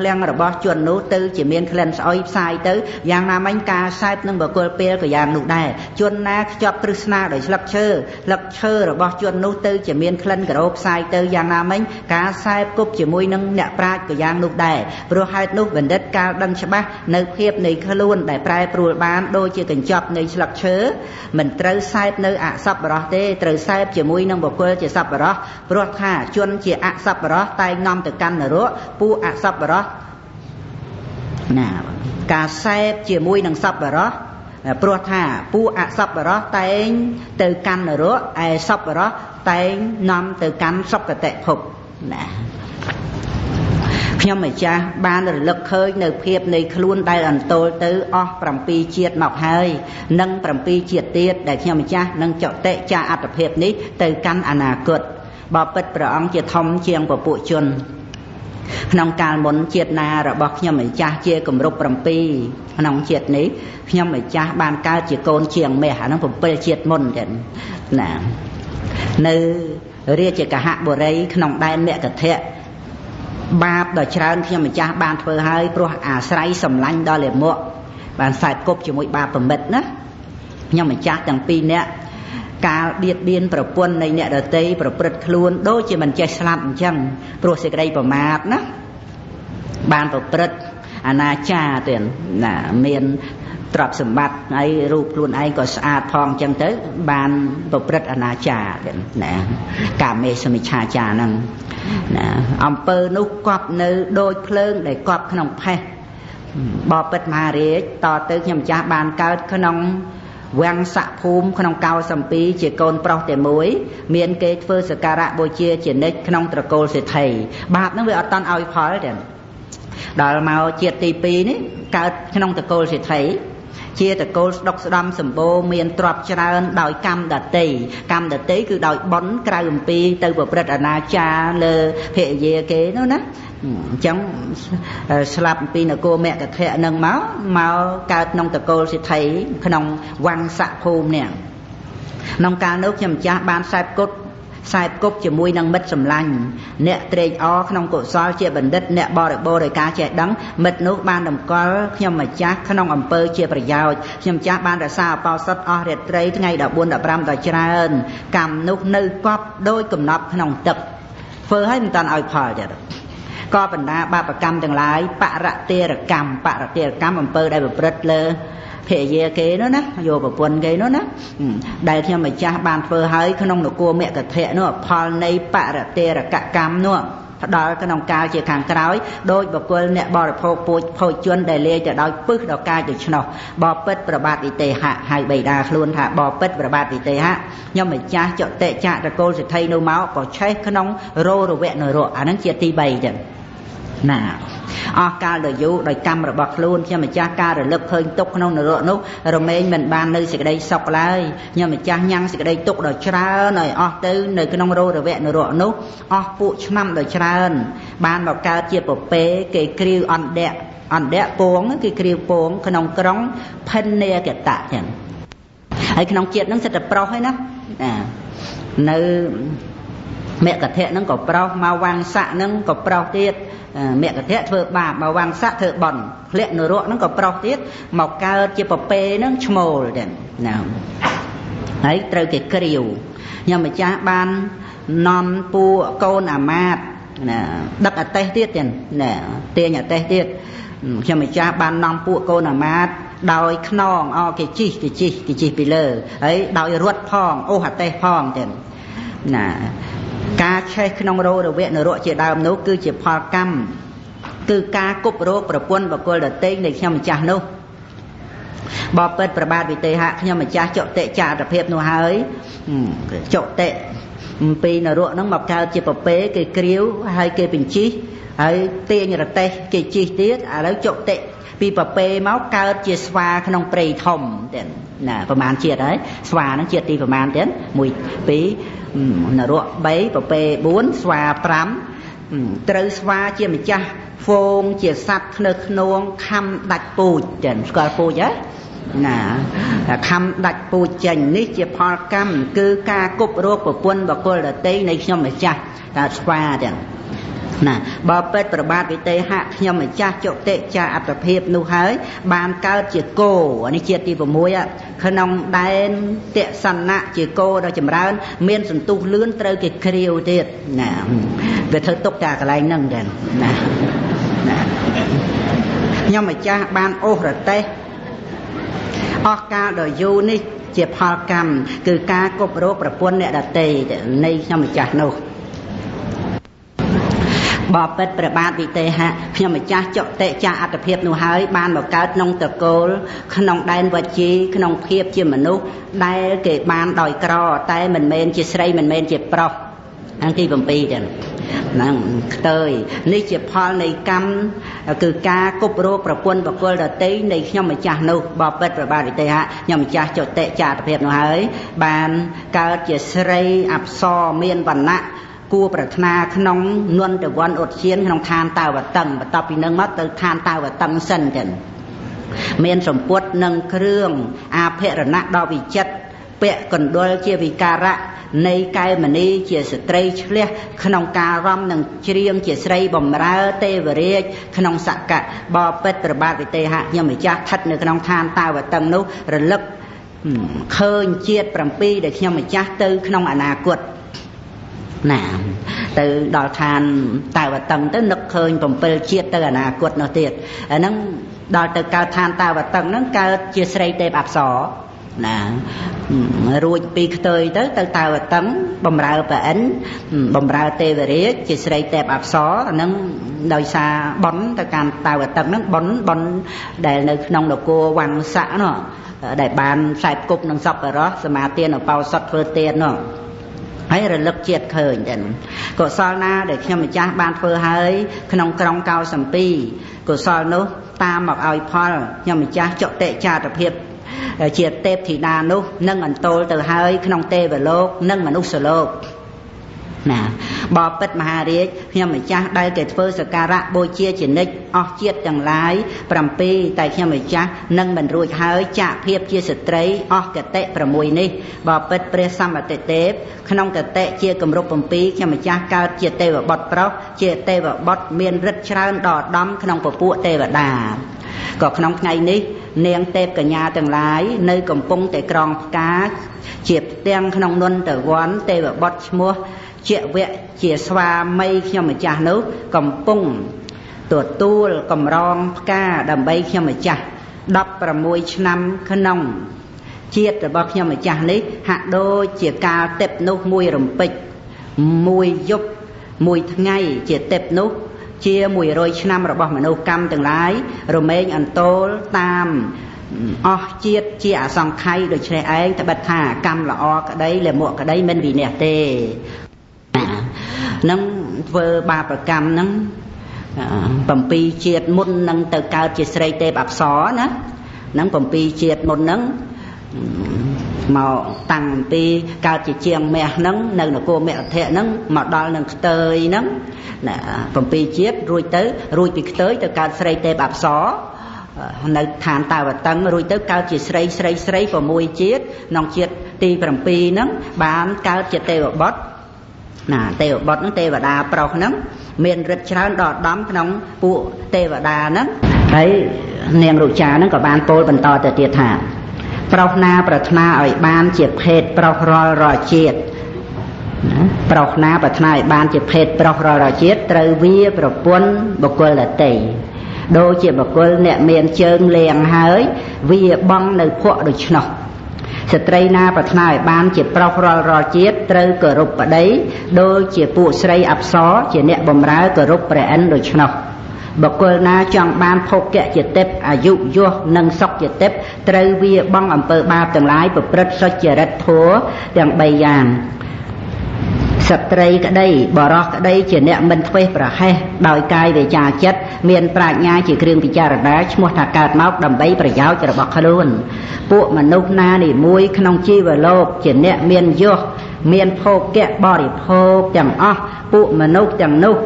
ลงระบอบจวนนู้ตื้อจะมีเคลนสอยสายตื้อย่างนามันกาสายนั่งบอกกลเปลก็อย่างนู้ได้จวนนาชอบปริศนาโดยลักเชอร์ระบอบจวนนู้ตื้อจะมีเคลนกระโดดสายตื้ออย่างนามันกาสายกบจมูกนั่งเนี่ยปลาก็อย่างนู้ได้โปรไฮนู้เป็นเด็ดกาดังฉบับในเพียบในขลุ่นได้ปลายปลูบานโดยจะกันจอบในลักเชอร์มันไตรสายในซับบรอเต้ตรึใส่จมูกนั่งบอกว่าจะซับบรอปลวกข่าจวนจะอักซับบรอไตงอมตะกันนรกปูอักซับบรอน่ะกาใส่จมูกนั่งซับบรอปลวกข่าปูอักซับบรอไตตะกันนรกไอซับบรอไตงอมตะกันซับกระเตะผบน่ะខ្ញុំម្ចាស់បានរលឹកឃើញនៅភាពនៃខ្លួនដែលអន្តលទៅអស់7ជាតិមកហើយនិង7ជាតិទៀតដែលខ្ញុំម្ចាស់នឹងចតិចាអត្តភាពនេះទៅកាន់អនាគតបើពិតព្រះអង្គជាធំជាងពពួកជនក្នុងកាលមុនជាតិណារបស់ខ្ញុំម្ចាស់ជាគម្រប់7ក្នុងជាតិនេះខ្ញុំម្ចាស់បានកើតជាកូនជាងមាសអានឹង7ជាតិមុនចឹងណានៅរាជកហបុរីក្នុងដែនមគធៈបាបដ៏ច្រើនខ្ញុំម្ចាស់បានធ្វើហើយព្រោះអាស្រ័យសម្លាញ់ដល់លាមកបានខ្សែគប់ជាមួយបាបប្រមិតណាខ្ញុំម្ចាស់ទាំងពីរនាក់កាលបៀតបៀនប្រពន្ធនៃអ្នកដតីប្រព្រឹត្តខ្លួនដូចជាមិនចេះស្លាប់អញ្ចឹងព្រោះសេចក្តីប្រមាទណាបានប្រព្រឹត្តអនាចារទៀតណាមានទ្រព្យសម្បត្តិហើយរូបខ្លួនឯងក៏ស្អាតផងអញ្ចឹងទៅបានប្រព្រឹត្តអនាចារទៀតណាកាមេសមិច្ឆាចារហ្នឹងណាអំពើនោះកប់នៅដូចភ្លើងដែលកប់ក្នុងផេះបបិទ្ធមហារាជតទៅខ្ញុំម្ចាស់បានកើតក្នុងវាំងស័កភូមិក្នុងកោសំពីជាកូនប្រុសតែមួយមានគេធ្វើសក្ការៈបូជាជានិច្ចក្នុងត្រកូលសេដ្ឋីបាបហ្នឹងវាអត់តាន់ឲ្យផលទេដល់មកជាតិទី2នេះកើតក្នុងត្រកូលសេដ្ឋីជាតកូលស្ដុកស្ដំសម្បូរមានទ្រព្យច្រើនដោយកម្មដតីគឺដោយបុណ្យក្រៅអំពីទៅប្រព្រឹត្តអនាចារលើភរិយាគេនោះណាអញ្ចឹងស្លាប់ពីនគរមគធៈនឹងមកកើតក្នុងតកូលសិទ្ធិក្នុងវាំងស័កភូមិនេះក្នុងកាលនោះខ្ញុំម្ចាស់បានខ្សែគប់ជាមួយនឹងមិត្តសម្លាញ់អ្នកត្រេកអរក្នុងកុសលជាបណ្ឌិតអ្នកបរិបូរដោយការចេះដឹងមិត្តនោះបានតម្កល់ខ្ញុំម្ចាស់ក្នុងអំពើជាប្រយោជន៍ខ្ញុំម្ចាស់បានរក្សាអបោសុតអស់រាត្រីថ្ងៃ14 15ដ៏ច្រើនកម្មនោះនៅកប់ដោយកំណប់ក្នុងទឹកធ្វើឲ្យមិនតាន់ឲ្យផលទៀតក៏បណ្ដាបាបកម្មទាំងឡាយបរតិរកម្មអំពើដែលប្រព្រឹត្តលើភរិយាគេនោះណាយកប្រពន្ធគេនោះណាដែលខ្ញុំម្ចាស់បានធ្វើឲ្យក្នុងនគរមគធៈនោះផលនៃបរតិរកម្មនោះផ្ដល់ក្នុងកាលជាខាងក្រោយដោយបុគ្គលអ្នកបរិភោគភោជនដែលលាយទៅដោយពឹសដល់កាយដូច្នោះបបិទ្ធប្របាទវិទេហៈហើយបិតាខ្លួនថាបបិទ្ធប្របាទវិទេហៈខ្ញុំម្ចាស់ចតិចតកូលសិទ្ធិនោះមកក៏ឆេះក្នុងរោរវៈនរកអានឹងជាទី3ចឹងណាអស់កាលដ៏យូរដោយកម្មរបស់ខ្លួនខ្ញុំម្ចាស់ការរលឹកឃើញទុកក្នុងនរកនោះរមែងមិនបាននៅសេចក្តីសុខឡើយខ្ញុំម្ចាស់ញ៉ាំងសេចក្តីទុកដ៏ច្រើនឲ្យអស់ទៅនៅក្នុងរោរវៈនរកនោះអស់ពួកឆ្នាំដ៏ច្រើនបានមកកើតជាពពេគេគ្រាវអន្តៈពងគេគ្រាវពងក្នុងក្រុងភិននេកតៈចឹងហើយក្នុងជាតិហ្នឹងសិតតែប្រុសហើយណានៅមគធៈហ្នឹងក៏ប្រុសមកវាំងស័កហ្នឹងក៏ប្រុសទៀតមគធៈធ្វើបាបមកវាំងស័កធ្វើបន់ធ្លាក់នរកហ្នឹងក៏ប្រុសទៀតមកកើតជាពពេហ្នឹងឈ្មោលចឹងណា ហើយត្រូវគេគ្រាវខ្ញុំម្ចាស់បាននាំពួកកូនអាមាត្យណាដឹកអទេសទៀតណាទាញអទេសទៀតខ្ញុំម្ចាស់បាននាំពួកកូនអាមាត្យដោយខ្នងគេជីកពីលើហើយដោយរត់ផងអូសអទេសផងទៀតណាការឆេះក្នុងរោរវៈនរកជាដើមនោះគឺជាផលកម្មគឺការគប់រោគប្រពន្ធបកុលដតេងនៃខ្ញុំម្ចាស់នោះបបិទ្ធប្របាទវិទេហៈខ្ញុំម្ចាស់ចុតិចារភាពនោះហើយចុតិពីនរកហ្នឹងមកកើតជាពពេគេគ្រាវហើយគេបញ្ជីហើយទាញរទេសគេជីទៀតឥឡូវចុតិពីពពេមកកើតជាស្វាក្នុងព្រៃធំទៀតណាប្រមាណជាតិហើយស្វាហ្នឹងជាតិទីប្រមាណទៀត1 2នរក3ពពេ4ស្វា5ត្រូវស្វាជាម្ចាស់ហ្វូងជាសត្វខ្នឹខ្នួងខំដាច់ពូជចឹងស្គាល់ពូជហ៎ណាខំដាច់ពូជចេញនេះជាផលកម្មគឺការគប់រោគប្រពន្ធបកុលដតីនៃខ្ញុំម្ចាស់តាស្វាចឹងណាបើពេទ្យប្របាទវិទេហៈខ្ញុំម្ចាស់ចុតិចាអត្តភាពនោះហើយបានកើតជាគោនេះជាតិទី6ក្នុងដែនទសនៈជាគោដ៏ចម្រើនមានសន្ទុះលឿនត្រូវគេគ្រាវទៀតណាវាធ្វើទុកតែកន្លែងហ្នឹងចឹងណាខ្ញុំម្ចាស់បានអូសរទេះអស់កាលដ៏យូរនេះជាផលកម្មគឺការគប់រោគប្រពន្ធអ្នកដតីនៃខ្ញុំម្ចាស់នោះបបិទ្ធព្រះបាទវិទេហៈខ្ញុំម្ចាស់ចុតិចាអត្តភាពនោះហើយបានមកកើតក្នុងតកូលក្នុងដែនវជីក្នុងភាពជាមនុស្សដែលគេបានដោយក្រតែមិនមែនជាស្រីមិនមែនជាប្រុសអង្គទី7ទៀតហ្នឹងខ្ទើយនេះជាផលនៃកម្មគឺការគប់រោគប្រពន្ធបកុលដតីនៃខ្ញុំម្ចាស់នោះបបិទ្ធព្រះបាទវិទេហៈខ្ញុំម្ចាស់ចុតិចាអត្តភាពនោះហើយបានកើតជាស្រីអប្សរមានវណ្ណៈគួរប្រាថ្នាក្នុងនន្តវ័នឧទ្យានក្នុងឋានតាវតឹងបន្ទាប់ពីនឹងមកទៅឋានតាវតឹងសិនចឹងមានសម្ពុតនិងគ្រឿងអាភរណៈដ៏វិចិត្រពាក់កណ្ដុលជាវិការៈនៃកែវមណីជាស្ត្រីឆ្លះក្នុងការរំនឹងច្រៀងជាស្រីបំរើទេវរាជក្នុងសក្កៈបបិទ្ធព្រះបាទវិទេហៈខ្ញុំម្ចាស់ស្ថិតនៅក្នុងឋានតាវតឹងនោះរលឹកឃើញជាតិ7ដែលខ្ញុំម្ចាស់ទៅក្នុងអនាគតណាទៅដល់ឋានតាវតឹងទៅនឹកឃើញ7ជាតិទៅអនាគតនោះទៀតអាហ្នឹងដល់ទៅកើតឋានតាវតឹងហ្នឹងកើតជាស្រីទេពអប្សរណារួចពីខ្ទើយទៅតាវតឹងបំរើប្រអិនបំរើទេវរាជជាស្រីទេពអប្សរហ្នឹងដោយសារបន់ទៅកាន់តាវតឹងហ្នឹងបន់ដែលនៅក្នុងនគរវង្សៈនោះដែលបានខ្សែគប់នឹងសពរោះសមាទានឧបោសថធ្វើទាននោះហើយរលឹកជាតិឃើញទៅកុសលណាដែលខ្ញុំម្ចាស់បានធ្វើហើយក្នុងក្រុងកោសំពីកុសលនោះតាមមកឲ្យផលខ្ញុំម្ចាស់ចុតិចាតភាពជាទេពធីតានោះនឹងអន្តោលទៅហើយក្នុងទេវលោកនិងមនុស្សលោកណាបបិទ្ធមហារាជខ្ញុំម្ចាស់ដែលគេធ្វើសក្ការៈបូជាជានិច្ចអស់ជាតិទាំងឡាយ7តែខ្ញុំម្ចាស់នឹងមិនរួចហើយចាក់ភាពជាស្ត្រីអស់កតិ6នេះបបិទ្ធព្រះសម្បតិទេពក្នុងកតិជាគម្រប់7ខ្ញុំម្ចាស់កើតជាទេវបុត្រប្រុសជាទេវបុត្រមានឫទ្ធិច្រើនដល់ដំក្នុងពពួកទេវតាក៏ក្នុងថ្ងៃនេះនាងទេពកញ្ញាទាំងឡាយនៅកំពុងតែក្រងផ្កាជាផ្ទាំងក្នុងនន្តវ័នទេវបុត្រឈ្មោះជាវៈជាស្វាមីខ្ញុំម្ចាស់នោះកំពុងទទួលកំរងផ្កាដើម្បីខ្ញុំម្ចាស់16ឆ្នាំក្នុងជាតិរបស់ខ្ញុំម្ចាស់នេះហាក់ដូចជាកាលទេពនោះមួយរំពេចមួយយប់មួយថ្ងៃជាទេពនោះជា100ឆ្នាំរបស់មនុស្សកម្មទាំងឡាយរមែងអន្តោលតាមអស់ជាតិជាអសង្ខ័យដូច្នេះឯងត្បិតថាកម្មល្អក្តីលមក់ក្តីមិនវិន័យទេនឹងធ្វើបាបកម្មហ្នឹង7ជាតិមុននឹងទៅកើតជាស្រីទេពអប្សរណាហ្នឹង7ជាតិមុនហ្នឹងមកតាំងពីកើតជាជាងមាសហ្នឹងនៅនគរមគ្គធៈហ្នឹងមកដល់នឹងខ្ទើយហ្នឹងណា7ជាតិរួចពីខ្ទើយទៅកើតស្រីទេពអប្សរនៅឋានតាវតឹងរួចទៅកើតជាស្រី6ជាតិក្នុងជាតិទី7ហ្នឹងបានកើតជាទេវបុត្រណាទេវបុត្រហ្នឹងទេវតាប្រុសហ្នឹងមានឫទ្ធិច្រើនដល់ដំក្នុងពួកទេវតាហ្នឹងហើយនាងរុចាហ្នឹងក៏បានពោលបន្តទៅទៀតថា ប្រុសណាប្រាថ្នាឲ្យបានជាភេទប្រុសរាល់ជាតិប្រុសណាប្រាថ្នាឲ្យបានជាភេទប្រុសរាល់ជាតិត្រូវវាប្រពន្ធបុគ្គលដទៃដូចជាបុគ្គលអ្នកមានជើងលៀងហើយវាបងនៅភក់ដូច្នោះស្ត្រីណាប្រាថ្នាឲ្យបានជាប្រុសរាល់ជាតិត្រូវគោរពប្តីដូចជាពួកស្រីអប្សរជាអ្នកបម្រើគោរពព្រះឥន្ទដូច្នោះបុគ្គលណាចង់បានភោគៈជាទេពអាយុយសនិងសុខជាទេពត្រូវវាបងអំពើបាបទាំងឡាយប្រព្រឹត្តសុចរិតធម៌ទាំង3យ៉ាងស្ត្រីក្តីបរោះក្តីជាអ្នកមិនធ្វេសប្រហែសដោយកាយវាចាចិត្តមានប្រាជ្ញាជាគ្រឿងពិចារណាឈ្មោះថាកើតមកដើម្បីប្រយោជន៍របស់ខ្លួនពួកមនុស្សណានីមួយក្នុងជីវលោកជាអ្នកមានយសមានភោគៈបរិភោគទាំងអស់ពួកមនុស្សទាំងនោះ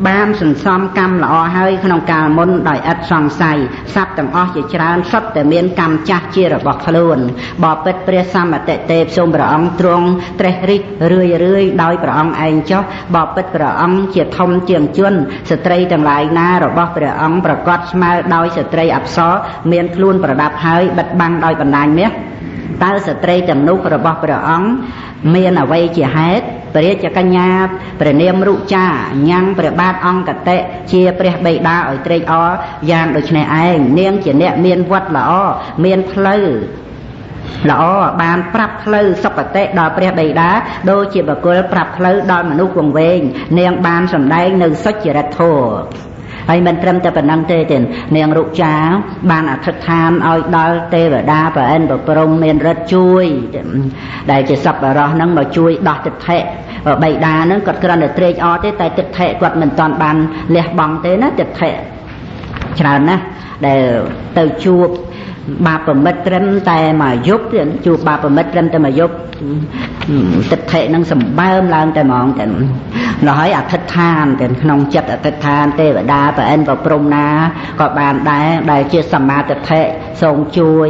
បានសន្សំកម្មល្អហើយក្នុងកាលមុនដោយឥតសង្ស័យសត្វទាំងអស់ជាច្រើនសុទ្ធតែមានកម្មចាស់ជារបស់ខ្លួនបបិទ្ធព្រះសម្បតិទេពសូមព្រះអង្គទ្រង់ត្រេះរិះរឿយដោយព្រះអង្គឯងចុះបបិទ្ធព្រះអង្គជាធំជាងជនស្ត្រីទាំងឡាយណារបស់ព្រះអង្គប្រកាសស្មើដោយស្ត្រីអប្សរមានខ្លួនប្រដាប់ហើយបិទបាំងដោយបណ្ដាញមាសតើស្ត្រីទាំងនោះរបស់ព្រះអង្គមានអ្វីជាហេតុព្រះរាជកញ្ញាព្រះនាមរុចាញ៉ាំងព្រះបាទអង្គតិជាព្រះបិតាឲ្យត្រេកអរយ៉ាងដូចនេះឯងនាងជាអ្នកមានវត្តល្អមានផ្លូវល្អបានប្រាប់ផ្លូវសុគតិដល់ព្រះបិតាដូចជាបុគ្គលប្រាប់ផ្លូវដល់មនុស្សវង្វេងនាងបានសម្ដែងនៅសុចរិតធម៌ហើយមិនត្រឹមតែប៉ុណ្ណឹងទេនាងរុចាបានអធិដ្ឋានឲ្យដល់ទេវតាប្រអិនប្រព្រំមានរិទ្ធជួយដែលជាសប្បុរសហ្នឹងមកជួយដោះទិដ្ឋិបិតាហ្នឹងគាត់គ្រាន់តែត្រេកអរទេតែទិដ្ឋិគាត់មិនទាន់បានលះបង់ទេណាទិដ្ឋិច្រើនណាស់ដែលទៅជួបបាបមិត្តត្រឹមតែមួយយប់ទៀតជួបបាបមិត្តត្រឹមតែមួយយប់ទិដ្ឋិនឹងសម្បើមឡើងតែហ្មងតែដល់ហើយអធិដ្ឋានទាំងក្នុងចិត្តអធិដ្ឋានទេវតាប្រអិនប្រព្រំណាក៏បានដែរដែលជាសម្មាទិដ្ឋិសូមជួយ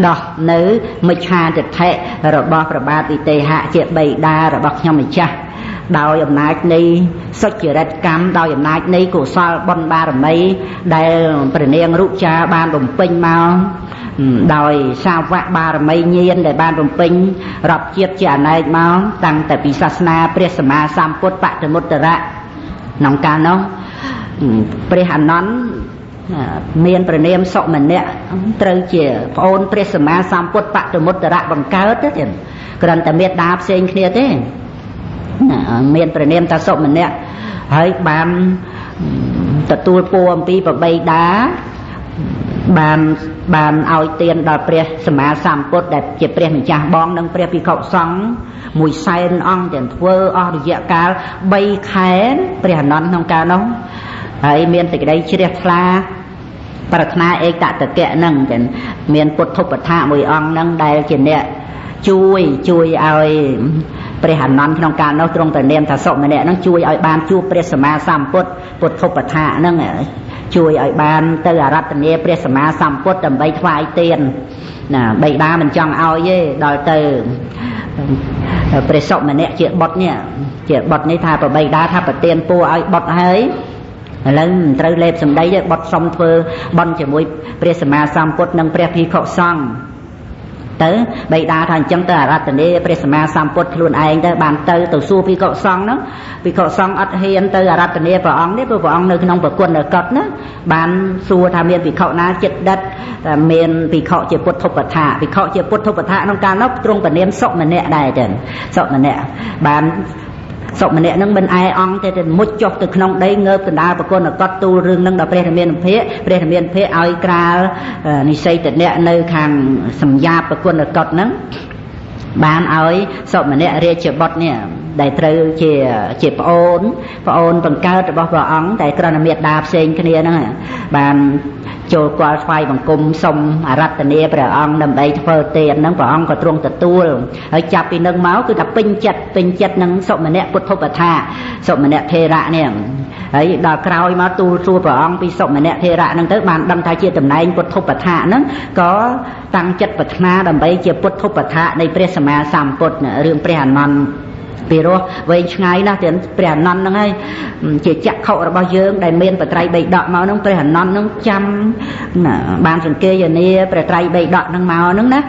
ដោះនៅមិច្ឆាទិដ្ឋិរបស់ព្រះបាទវិទេហៈជាបិតារបស់ខ្ញុំម្ចាស់ដោយអំណាចនៃសុចរិតកម្មដោយអំណាចនៃកុសលបុណ្យបារមីដែលព្រះនាងរុចាបានបំពេញមកដោយសាវកបារមីញាណដែលបានបំពេញរាប់ជាតិជាអនេកមកតាំងតែពីសាសនាព្រះសម្មាសម្ពុទ្ធបដិមុត្តរៈក្នុងកាលនោះព្រះអនន្តមានព្រះនាមសុមនៈត្រូវជាប្អូនព្រះសម្មាសម្ពុទ្ធបដិមុត្តរៈបង្កើតទេគ្រាន់តែមេត្តាផ្សេងគ្នាទេមានព្រះនាមតាសុមនៈហើយបានទទួលពរអំពីប្របីតាបានឲ្យទានដល់ព្រះសម្មាសម្ពុទ្ធដែលជាព្រះម្ចាស់បងនិងព្រះភិក្ខុសង្ឃ100,000 អង្គទាំងធ្វើអស់រយៈកាល3ខែព្រះអនន្តក្នុងកាលនោះហើយមានសេចក្តីជ្រះថ្លាប្រាថ្នាឯកតកៈហ្នឹងទាំងមានពុទ្ធឧបថាមួយអង្គហ្នឹងដែលជាអ្នកជួយឲ្យព្រះអនន្តក្នុងកាលនោះទ្រង់ព្រះនាមថាសុមនៈហ្នឹងជួយឲ្យបានជួបព្រះសម្មាសម្ពុទ្ធពុទ្ធឧបថាហ្នឹងជួយឲ្យបានទៅអារាធនាព្រះសម្មាសម្ពុទ្ធដើម្បីថ្វាយទានណាបិតាមិនចង់ឲ្យទេដល់ទៅព្រះសុមនៈជាបុត្រនេះថាប្របីតាថាប្រទានពរឲ្យបុត្រហើយឥឡូវមិនត្រូវលេបសម្ដីទេបុត្រសុំធ្វើបន់ជាមួយព្រះសម្មាសម្ពុទ្ធនិងព្រះភិក្ខុសង្ឃទៅបិតាថាអញ្ចឹងទៅអារាធនាព្រះសម្មាសម្ពុទ្ធខ្លួនឯងទៅបានទៅសួរភិក្ខុសង្ឃហ្នឹងភិក្ខុសង្ឃអត់ហ៊ានទៅអារាធនាព្រះអង្គទេព្រោះព្រះអង្គនៅក្នុងប្រគុណកតណាបានសួរថាមានភិក្ខុណាចិត្តដិតមានភិក្ខុជាពុទ្ធឧបថាភិក្ខុជាពុទ្ធឧបថាក្នុងកាលនោះទ្រង់ព្រះនាមសុមនៈដែរចឹងសុមនៈបានសុមនៈនឹងមិនឯអង្គទេមុជចុះទៅក្នុងដីងើបកណ្ដាលប្រគុណកតទូលរឿងនឹងដល់ព្រះរាមាភិក្ខព្រះរាមាភិក្ខឲ្យក្រាលនិស័យតនៈនៅខាងសម្យាបប្រគុណកតហ្នឹងបានឲ្យសុមនៈរាជបុត្រនេះដែលត្រូវជាប្អូនបង្កើតរបស់ព្រះអង្គតែក្រណមេត្តាផ្សេងគ្នាហ្នឹងបានចូលគាល់ថ្វាយបង្គំសុំអារាធនាព្រះអង្គដើម្បីធ្វើទានហ្នឹងព្រះអង្គក៏ទ្រង់ទទួលហើយចាប់ពីនឹងមកគឺថាពេញចិត្តនឹងសុមនៈពុទ្ធឧបថាសុមនៈថេរៈនេះហើយដល់ក្រោយមកទូលសួរព្រះអង្គពីសុមនៈថេរៈហ្នឹងទៅបានដឹងថាជាតំណែងពុទ្ធឧបថាហ្នឹងក៏តាំងចិត្តប្រាថ្នាដើម្បីជាពុទ្ធឧបថានៃព្រះសម្មាសម្ពុទ្ធរឿងព្រះអនន្តពីរោះវែងឆ្ងាយណាស់ទាំងព្រះអនន្តហ្នឹងហើយជាចក្ខុរបស់យើងដែលមានបត្រៃបិដកមកហ្នឹងព្រះអនន្តហ្នឹងចាំបានសង្កេយនាព្រះត្រៃបិដកហ្នឹងមកហ្នឹងណា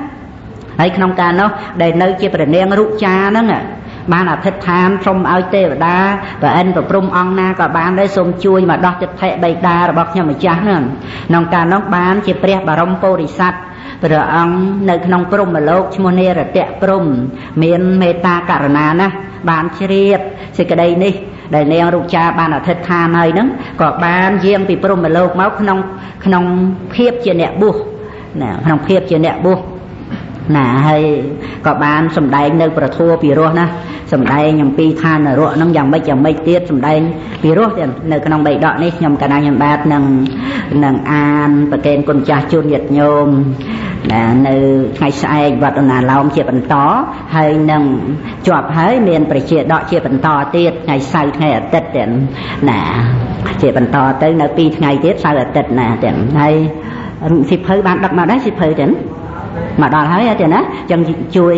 ហើយក្នុងការនោះដែលនៅជាព្រះនាងរុចាហ្នឹងបានអធិដ្ឋានសូមឲ្យទេវតាប្រអិនប្រព្រំអង្គណាក៏បានដែរសូមជួយមកដោះចិត្តភ័យបេតារបស់ខ្ញុំម្ចាស់ហ្នឹងក្នុងការនោះបានជាព្រះបរមពុរិស័ទព្រះអង្គនៅក្នុងព្រហ្មលោកឈ្មោះនេរតៈព្រំមានមេត្តាករុណាណាស់បានជ្រាបសេចក្តីនេះដែលនាងរុចាបានអធិដ្ឋានហើយហ្នឹងក៏បានយាងពីព្រហ្មលោកមកក្នុងភាពជាអ្នកបួសណាក្នុងភាពជាអ្នកបួសណាហើយក៏បានសម្ដែងនៅប្រធัวពីរោះណាសម្ដែងអំពីឋាននរកហ្នឹងយ៉ាងម៉េចទៀតសម្ដែងពីរោះទៀតនៅក្នុងបៃដកនេះខ្ញុំកណ្ដាលខ្ញុំបាទនឹងអានប្រកេនគុណចាស់ជូនញាតិញោមណានៅថ្ងៃស្អែកវត្តឧណាឡោមជាបន្តហើយនឹងជាប់ហើយមានប្រជាដកជាបន្តទៀតថ្ងៃសៅរ៍ថ្ងៃអាទិត្យទៀតណាជាបន្តទៅនៅ2ថ្ងៃទៀតសៅរ៍អាទិត្យណាទៀតហើយសិភៅបានដឹកមកដែរសិភៅទៀតមកដល់ហើយទេណាចឹងជួយ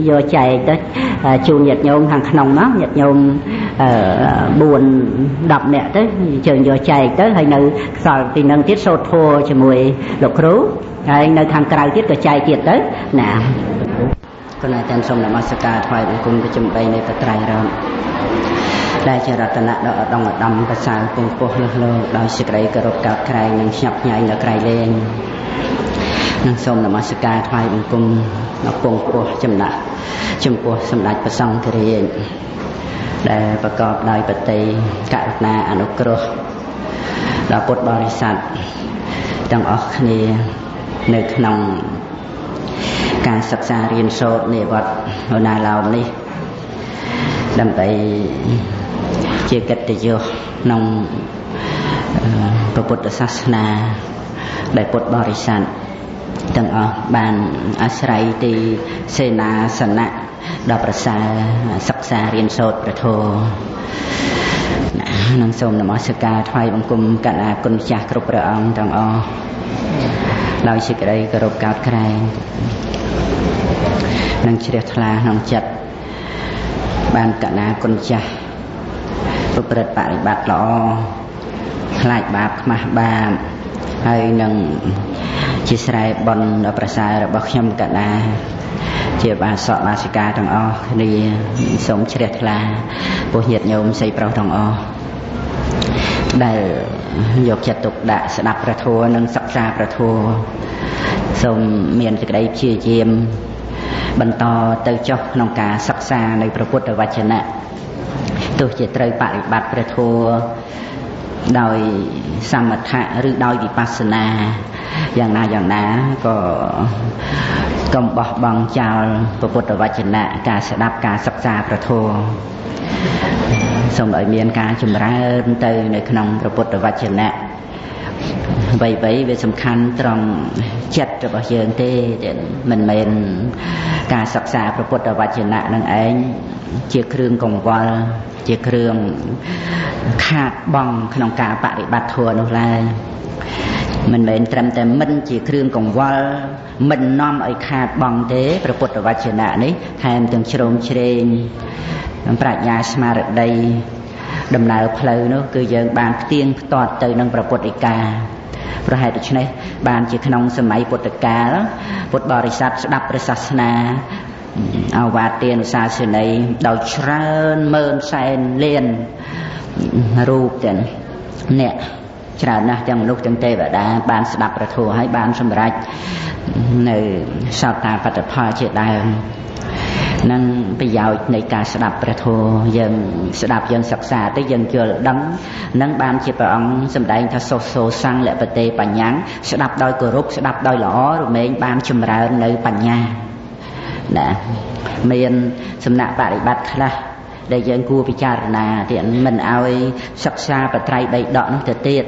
យកចែកទៅជូនញាតិញោមខាងក្នុងមកញាតិញោម4-10នាក់ទៅជើងយកចែកទៅហើយនៅខ្សល់ពីនឹងទៀតសូត្រធម៌ជាមួយលោកគ្រូហើយនៅខាងក្រៅទៀតក៏ចែកទៀតទៅណាគណៈទាំងសូមនមស្ការថ្វាយបង្គំប្រជុំ3នៃបត្រៃរតន៍ដែលជារតនៈដ៏ឧត្តមឧត្តមប្រសើរពងពោះលើសលោកដោយសេចក្តីគោរពកោតក្រែងនិងញាប់ញ័យនៅក្រៃលែងនឹងសូមនមស្ការថ្វាយបង្គំដល់ពងពោះចំណាក់ចំពោះសម្ដេចព្រះសង្ឃរាជដែលប្រកបដោយបតីករុណាអនុគ្រោះដល់ពុទ្ធបរិស័ទទាំងអស់គ្នានៅក្នុងការសិក្សារៀនសូត្រនៃវត្តឧណាឡោមនេះដើម្បីជាកិត្តិយសក្នុងពុទ្ធសាសនាដែលពុទ្ធបរិស័ទទាំងអស់បានអាស្រ័យទីសេនាសនៈដ៏ប្រសើរសិក្សារៀនសូត្រព្រះធម៌នឹងសូមនមស្ការថ្វាយបង្គំកណ្ដាគុណចាស់គ្រប់ព្រះអង្គទាំងអស់ដោយសេចក្តីគោរពកោតក្រែងនិងជ្រះថ្លាក្នុងចិត្តបានកណ្ដាគុណចាស់ប្រព្រឹត្តបរិបត្តិល្អខ្លាចបាបខ្មាស់បាបហើយនឹងជាស្រែបុណ្យដ៏ប្រសើររបស់ខ្ញុំកណ្ដាជាបាសកបាសិកាទាំងអស់គ្នាសូមជ្រះថ្លាពុះញាតិញោមស្រីប្រុសទាំងអស់ដែលយកចិត្តទុកដាក់ស្ដាប់ព្រះធម៌និងសិក្សាព្រះធម៌សូមមានសេចក្តីព្យាយាមបន្តទៅចុះក្នុងការសិក្សានៃព្រះពុទ្ធវចនៈទោះជាត្រូវបរិបត្តិព្រះធម៌ដោយសមថៈឬដោយវិបស្សនាយ៉ាងណាក៏កុំបោះបង់ចោលព្រះពុទ្ធវចនៈការស្ដាប់ការសិក្សាព្រះធម៌សូមឲ្យមានការចម្រើនទៅនៅក្នុងព្រះពុទ្ធវចនៈអ្វីវាសំខាន់ត្រង់ចិត្តរបស់យើងទេមិនមែនការសិក្សាព្រះពុទ្ធវចនៈនឹងឯងជាគ្រឿងកង្វល់ជាគ្រឿងខាតបង់ក្នុងការបរិបត្តិធម៌នោះឡើយមិនមែនត្រឹមតែមិនជាគ្រឿងកង្វល់មិននាំឲ្យខាតបង់ទេព្រះពុទ្ធវចនៈនេះថែមទាំងជ្រោមជ្រែងប្រាជ្ញាស្មារតីដំណើរផ្លូវនោះគឺយើងបានផ្ទៀងផ្ទាត់ទៅនឹងព្រះពុទ្ធដីកាប្រហែលដូច្នេះបានជាក្នុងសម័យពុទ្ធកាលពុទ្ធបរិស័ទស្ដាប់ព្រះសាសនាអវាទទានុសាសនីដោយច្រើនម៉ឺនសែនលានរូបទាំងអ្នកច្រើនណាស់ទាំងមនុស្សទាំងទេវតាបានស្ដាប់ព្រះធម៌ហើយបានសម្រេចនៅសោតាបត្តផលជាដើមនឹងប្រយោជន៍នៃការស្ដាប់ព្រះធម៌យើងស្ដាប់យើងសិក្សាទៅយើងយល់ដឹងនឹងបានជាព្រះអង្គសម្ដែងថាសុសោសង្ឃលពតេបញ្ញាស្ដាប់ដោយគោរពស្ដាប់ដោយល្អរមែងបានចម្រើននៅបញ្ញាណាមានសំណាក់បរិបត្តិខ្លះដែលយើងគួរពិចារណាទៀតមិនឲ្យសិក្សាបត្រៃបីដកនោះទៅទៀត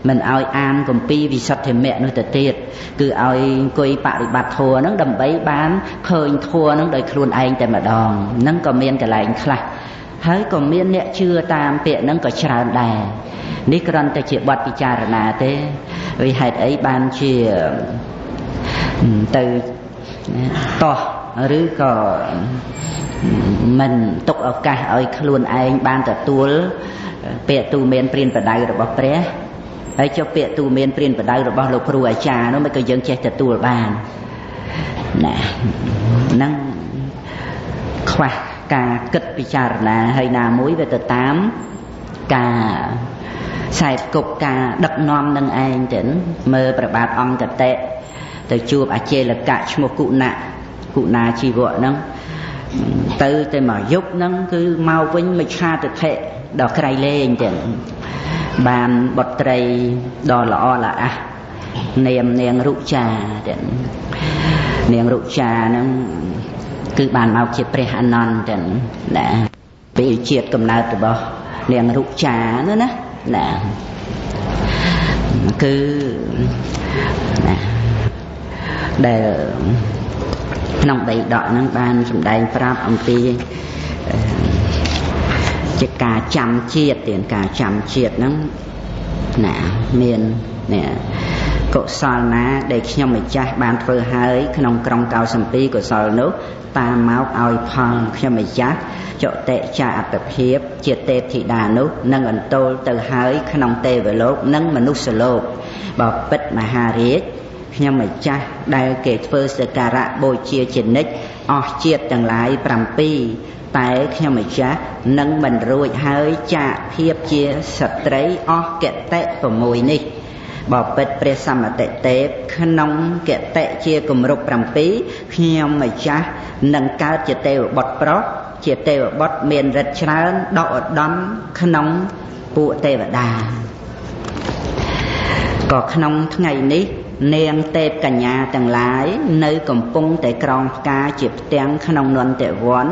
មិនឲ្យអានគម្ពីរវិសុទ្ធិមគ្គនោះទៅទៀតគឺឲ្យអង្គុយបរិបត្តិធម៌ហ្នឹងដើម្បីបានឃើញធម៌ហ្នឹងដោយខ្លួនឯងតែម្ដងហ្នឹងក៏មានកន្លែងខ្លះហើយក៏មានអ្នកជឿតាមពាក្យហ្នឹងក៏ច្រើនដែរនេះគ្រាន់តែជាបទពិចារណាទេvìហេតុអីបានជាទៅតោះឬក៏មិនទុកឱកាសឲ្យខ្លួនឯងបានទទួលពាក្យទូមានព្រានប្រដៅរបស់ព្រះហើយចុះពាក្យទូមានព្រានប្រដៅរបស់លោកគ្រូអាចារ្យនោះមិនក៏យើងចេះទទួលបាន ណានឹងខ្វះការគិតពិចារណាហើយណាមួយវាទៅតាមការខ្សែគប់ការដឹកនាំនឹងឯងទៅមើលព្រះបាទអង្គកតេទៅជួបអាចេលកៈឈ្មោះគុណាជីវៈហ្នឹងទៅមកយប់ហ្នឹងគឺមកវិញមិឆាទិដ្ឋិដល់ក្រៃលែងទៅបានបុត្រីដ៏ល្អល្អះនាងរុចាទៅនាងរុចាហ្នឹងគឺបានមកជាព្រះអនន្តទៅណាពីជាតិកំណើតរបស់នាងរុចានោះណាគឺណាដែលក្នុងដីដកហ្នឹងបានសម្ដែងប្រាប់អំពីជាការចាំជាតិទៀតការចាំជាតិហ្នឹងណាមាននេះកុសលណាដែលខ្ញុំម្ចាស់បានធ្វើហើយក្នុងក្រុង92កុសលនោះតាមមកឲ្យផលខ្ញុំម្ចាស់ចតិចាអត្តភាពជាទេពធីតានោះនឹងអន្តោលទៅហើយក្នុងទេវលោកនិងមនុស្សលោកបពិតមហារាជខ្ញុំម្ចាស់ដែលគេធ្វើសក្ការៈបូជាជានិច្ចអស់ជាតិទាំងឡាយ7តែខ្ញុំម្ចាស់នឹងមិនរួចហើយចាកភាពជាស្ត្រីអស់គតិ6នេះបពិតព្រះសមតិទេពក្នុងគតិជាគម្រប់7ខ្ញុំម្ចាស់នឹងកើតជាទេវបុត្រប្រុសជាទេវបុត្រមានឫទ្ធិច្រើនដកឧត្តមក្នុងពួកទេវតាក៏ក្នុងថ្ងៃនេះនាងទេពកញ្ញាទាំងឡាយនៅកំពុងតែក្រងផ្កាជាផ្ទាំងក្នុងនន្តវ័ន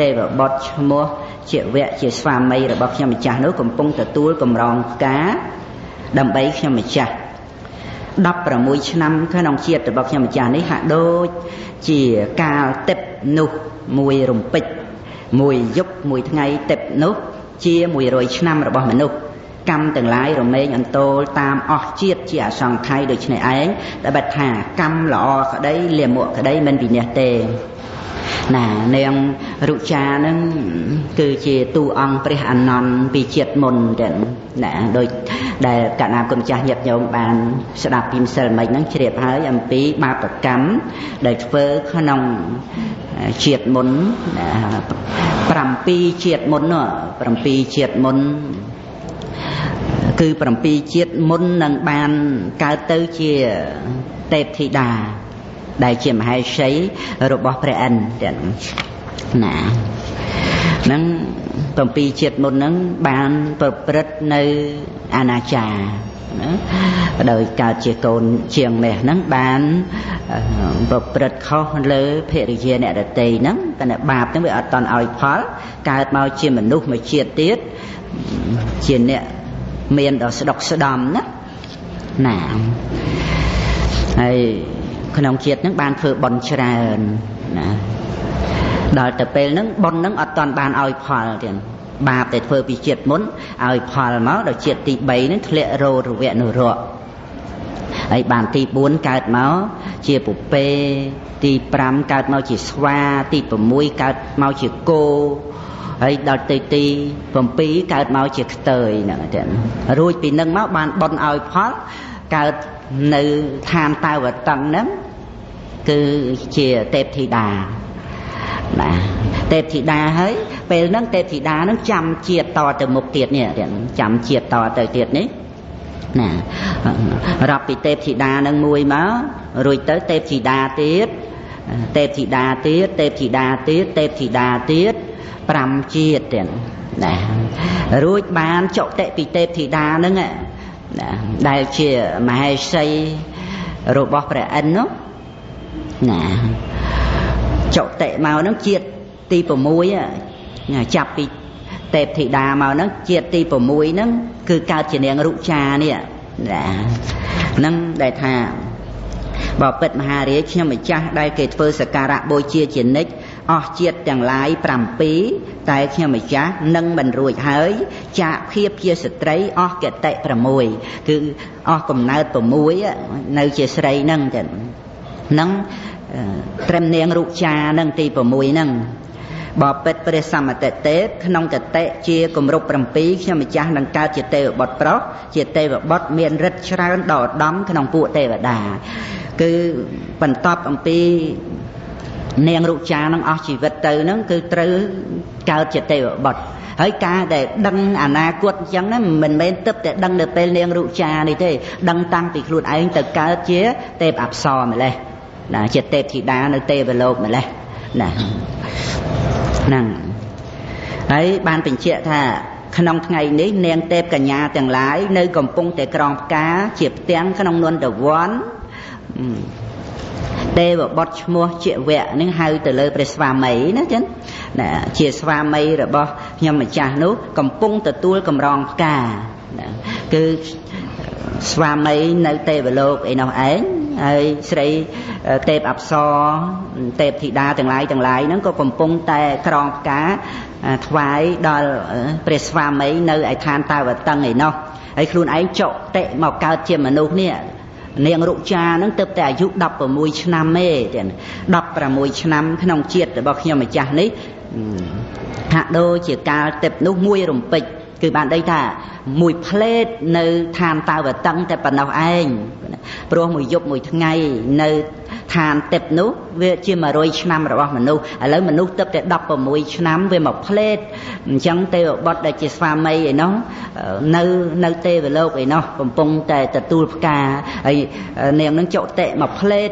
ទេវបុត្រឈ្មោះជាវៈជាស្វាមីរបស់ខ្ញុំម្ចាស់នោះកំពុងទទួលកម្រងផ្កាដើម្បីខ្ញុំម្ចាស់16ឆ្នាំក្នុងជាតិរបស់ខ្ញុំម្ចាស់នេះហាក់ដូចជាកាលទឹកនោះមួយរំពេចមួយយប់មួយថ្ងៃទឹកនោះជា100ឆ្នាំរបស់មនុស្សកម្មទាំងឡាយរមែងអន្តោលតាមអស់ជាតិជាអសង្ខ័យដូច្នេះឯងតែបើថាកម្មល្អក្តីលាមកក្តីមិនវិនិច្ឆ័យទេណានាងរុចានឹងគឺជាតួអង្គព្រះអនន្តពីជាតិមុនទៅណាដោយដែលកណ្ដាលគុណចាស់ញាតិញោមបានស្ដាប់ពីម្សិលមិញហ្នឹងជ្រាបហើយអំពីបាបកម្មដែលធ្វើក្នុងជាតិមុន7ជាតិមុននោះ7ជាតិមុនគឺ7ជាតិមុននឹងបានកើតទៅជាទេពធីតាដែលជាមហេសីរបស់ព្រះឥន្ទណាហ្នឹង7ជាតិមុនហ្នឹងបានប្រព្រឹត្តនៅអនាចារណាដោយកើតជាកូនជាងមេហ្នឹងបានប្រព្រឹត្តខុសលើភរិយាអ្នកដទៃហ្នឹងតែបាបហ្នឹងវាអត់តន់ឲ្យផលកើតមកជាមនុស្សមួយជាតិទៀតជាអ្នកមានដល់ស្ដុកស្ដំណាហើយក្នុងជាតិហ្នឹងបានធ្វើបុណ្យច្រើនណាដល់ទៅពេលហ្នឹងបុណ្យហ្នឹងអត់ទាន់បានឲ្យផលទៀតបាបតែធ្វើពីជាតិមុនឲ្យផលមកដល់ជាតិទី3ហ្នឹងធ្លាក់រោរវៈនុរៈហើយបានទី4កើតមកជាពុពេទី5កើតមកជាស្វាទី6កើតមកជាគោហើយដល់ទី7កើតមកជាខ្ទើយហ្នឹងទៀតរួចពីនឹងមកបានបុណ្យឲ្យផលកើតនៅឋានតាវតឹងហ្នឹងគឺជាទេពធីតាណាទេពធីតាហើយពេលហ្នឹងទេពធីតាហ្នឹងចាំជាតិតទៅមុខទៀតនេះចាំជាតិតទៅទៀតនេះណារាប់ពីទេពធីតាហ្នឹងមួយមករួចទៅទេពធីតាទៀតទេពធីតាទៀតទេពធីតាទៀតទេពធីតាទៀត5ជាតិទៀតណារួចបានចុតិពីទេពធីតាហ្នឹងណាដែលជាមហេសីរបស់ព្រះឥន្ទនោះណាចុតិមកហ្នឹងជាតិទី6ចាប់ពីទេពធីតាមកហ្នឹងជាតិទី6ហ្នឹងគឺកើតជានាងរុចានេះណាហ្នឹងដែលថាបពិតមហារាជខ្ញុំម្ចាស់ដែលគេធ្វើសក្ការៈបូជាជានិច្ចអស់ជាតិទាំងឡាយ7តែខ្ញុំម្ចាស់នឹងមិនរួចហើយចាកភាពជាស្ត្រីអស់គតិ6គឺអស់កំណើត6នៅជាស្រីហ្នឹងចឹងហ្នឹងត្រឹមនាងរុចាហ្នឹងទី6ហ្នឹងបពិតព្រះសមតិទេពក្នុងគតិជាគម្រប់7ខ្ញុំម្ចាស់នឹងកើតជាទេវបុត្រប្រុសជាទេវបុត្រមានឫទ្ធិច្រើនដល់ឧត្តមក្នុងពួកទេវតាគឺបន្ទាប់អំពី នាងរុចានឹងអស់ជីវិតទៅហ្នឹងគឺត្រូវកើតជាទេវបុត្រហើយការដែលដឹងអនាគតអញ្ចឹងណាមិនមែនទឹកតែដឹងនៅពេលនាងរុចានេះទេដឹងតាំងពីខ្លួនឯងទៅកើតជាទេពអប្សរម្លេះណាជាទេពធីតានៅទេវលោកម្លេះណាហ្នឹងហើយបានបញ្ជាក់ថាក្នុងថ្ងៃនេះនាងទេពកញ្ញាទាំងឡាយនៅកំពុងតែក្រងផ្កាជាផ្ទាំងក្នុងនន្តវ័នទេវបុត្រឈ្មោះជាវៈនឹងហៅទៅលើព្រះស្វាមីណាចឹងណាជាស្វាមីរបស់ខ្ញុំម្ចាស់នោះកំពុងទទួលកម្រងផ្កាគឺស្វាមីនៅទេវលោកឯនោះឯងហើយស្រីទេពអប្សរទេពធីតាទាំងឡាយហ្នឹងក៏កំពុងតែក្រងផ្កាថ្វាយដល់ព្រះស្វាមីនៅឯឋានតាវតឹងឯនោះហើយខ្លួនឯងចុតិមកកើតជាមនុស្សនេះនាងរុចានឹងទើបតែអាយុ16ឆ្នាំទេ16ឆ្នាំក្នុងជាតិរបស់ខ្ញុំម្ចាស់នេះហាក់ដូចជាកាលទឹកនោះមួយរំពេចគឺបានដីថាមួយផ្លេតនៅឋានតាវតឹងតែប៉ុណ្ណោះឯងព្រោះមួយយប់មួយថ្ងៃនៅឋានទឹកនោះវាជា100ឆ្នាំរបស់មនុស្សឥឡូវមនុស្សទឹកតែ16ឆ្នាំវាមកផ្លេតអញ្ចឹងទេវបុត្រដែលជាស្វាមីឯនោះនៅទេវលោកឯនោះកំពុងតែទទួលផ្កាហើយនាងនឹងចុតិមកផ្លេត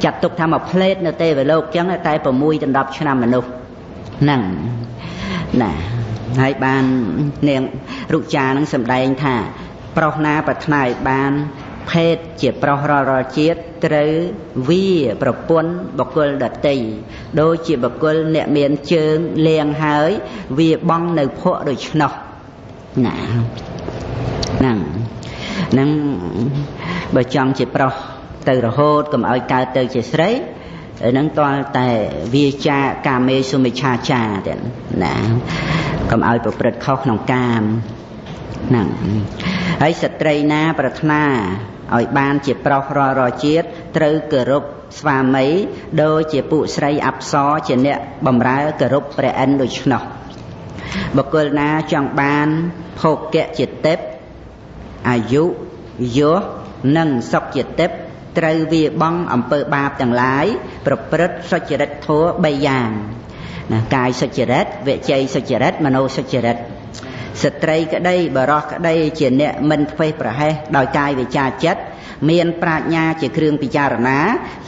ចាត់ទុកថាមកផ្លេតនៅទេវលោកអញ្ចឹងតែ6ដល់10ឆ្នាំមនុស្សហ្នឹងណាហើយបាននាងរុចានឹងសម្ដែងថាប្រុសណាប្រាថ្នាឲ្យបានភេទជាប្រុសរាល់ជាតិត្រូវវាប្រពន្ធបុគ្គលដតីដូចជាបុគ្គលអ្នកមានជើងលៀងហើយវាបងនៅភក់ដូច្នោះណាហ្នឹងបើចង់ជាប្រុសទៅរហូតកុំឲ្យកើតទៅជាស្រីនឹងតើតែវាចាកាមេសុមិច្ឆាចាទេណាកុំឲ្យប្រព្រឹត្តខុសក្នុងកាមហ្នឹងហើយស្ត្រីណាប្រាថ្នាឲ្យបានជាប្រុសរាល់ជាតិត្រូវគោរពស្វាមីដូចជាពួកស្រីអប្សរជាអ្នកបម្រើគោរពព្រះឥន្ទដូច្នោះបុគ្គលណាចង់បានភោគៈជាទេពអាយុយសនិងសុខជាទេពត្រូវវាបងអំពើបាបទាំងឡាយប្រព្រឹត្តសុចរិតធម៌3យ៉ាងណាកាយសុចរិតវិច័យសុចរិតមโนសុចរិតស្ត្រីក្តីបរោះក្តីជាអ្នកមិនធ្វេសប្រហែសដោយកាយវិចារចិត្តមានប្រាជ្ញាជាគ្រឿងពិចារណា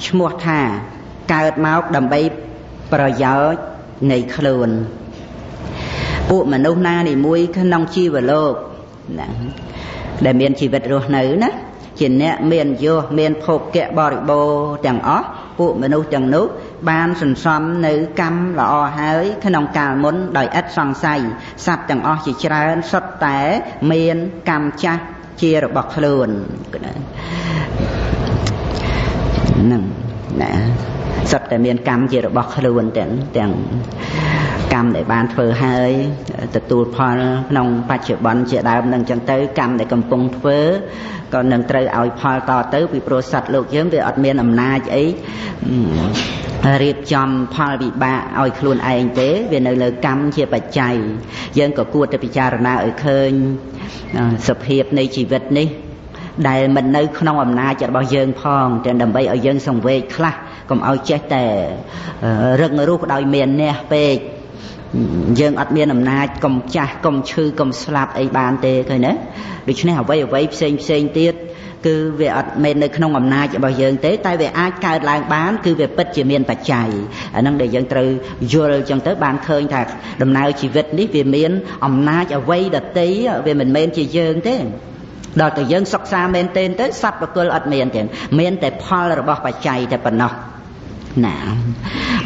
ឈ្មោះថាកើតមកដើម្បីប្រយោជន៍នៃខ្លួនពួកមនុស្សណានីមួយក្នុងជីវលោកណាដែលមានជីវិតរស់នៅណាជាអ្នកមានយសមានភោគៈបរិបូរទាំងអស់ពួកមនុស្សទាំងនោះបានសន្សំនៅកម្មល្អហើយក្នុងកាលមុនដោយឥតសង្ស័យសត្វទាំងអស់ជាច្រើនសុទ្ធតែមានកម្មចាស់ជារបស់ខ្លួនហ្នឹងណាសុទ្ធតែមានកម្មជារបស់ខ្លួនទាំងកម្មដែលបានធ្វើហើយទទួលផលក្នុងបច្ចុប្បន្នជាដើមនឹងចឹងទៅកម្មដែលកំពុងធ្វើក៏នឹងត្រូវឲ្យផលតទៅពីព្រោះសត្វលោកយើងវាអត់មានអំណាចអីរៀបចំផលវិបាកឲ្យខ្លួនឯងទេវានៅលើកម្មជាបច្ច័យយើងក៏គួរតែពិចារណាឲ្យឃើញសភាពនៃជីវិតនេះដែលមិននៅក្នុងអំណាចរបស់យើងផងតែដើម្បីឲ្យយើងសង្វេគខ្លះកុំឲ្យចេះតែរឹងរូសដោយមានអ្នកពេកយើងអត់មានអំណាចកុំចាស់កុំឈឺកុំស្លាប់អីបានទេឃើញទេដូច្នេះអ្វីផ្សេងទៀតគឺវាអត់មាននៅក្នុងអំណាចរបស់យើងទេតែវាអាចកើតឡើងបានគឺវាពិតជាមានបច្ច័យអាហ្នឹងដែលយើងត្រូវយល់ចឹងទៅបានឃើញថាដំណើរជីវិតនេះវាមានអំណាចអ្វីដតីវាមិនមែនជាយើងទេដល់តែយើងសិក្សាមែនទេទៅសត្វបុគ្គលអត់មានទេមានតែផលរបស់បច្ច័យតែប៉ុណ្ណោះណា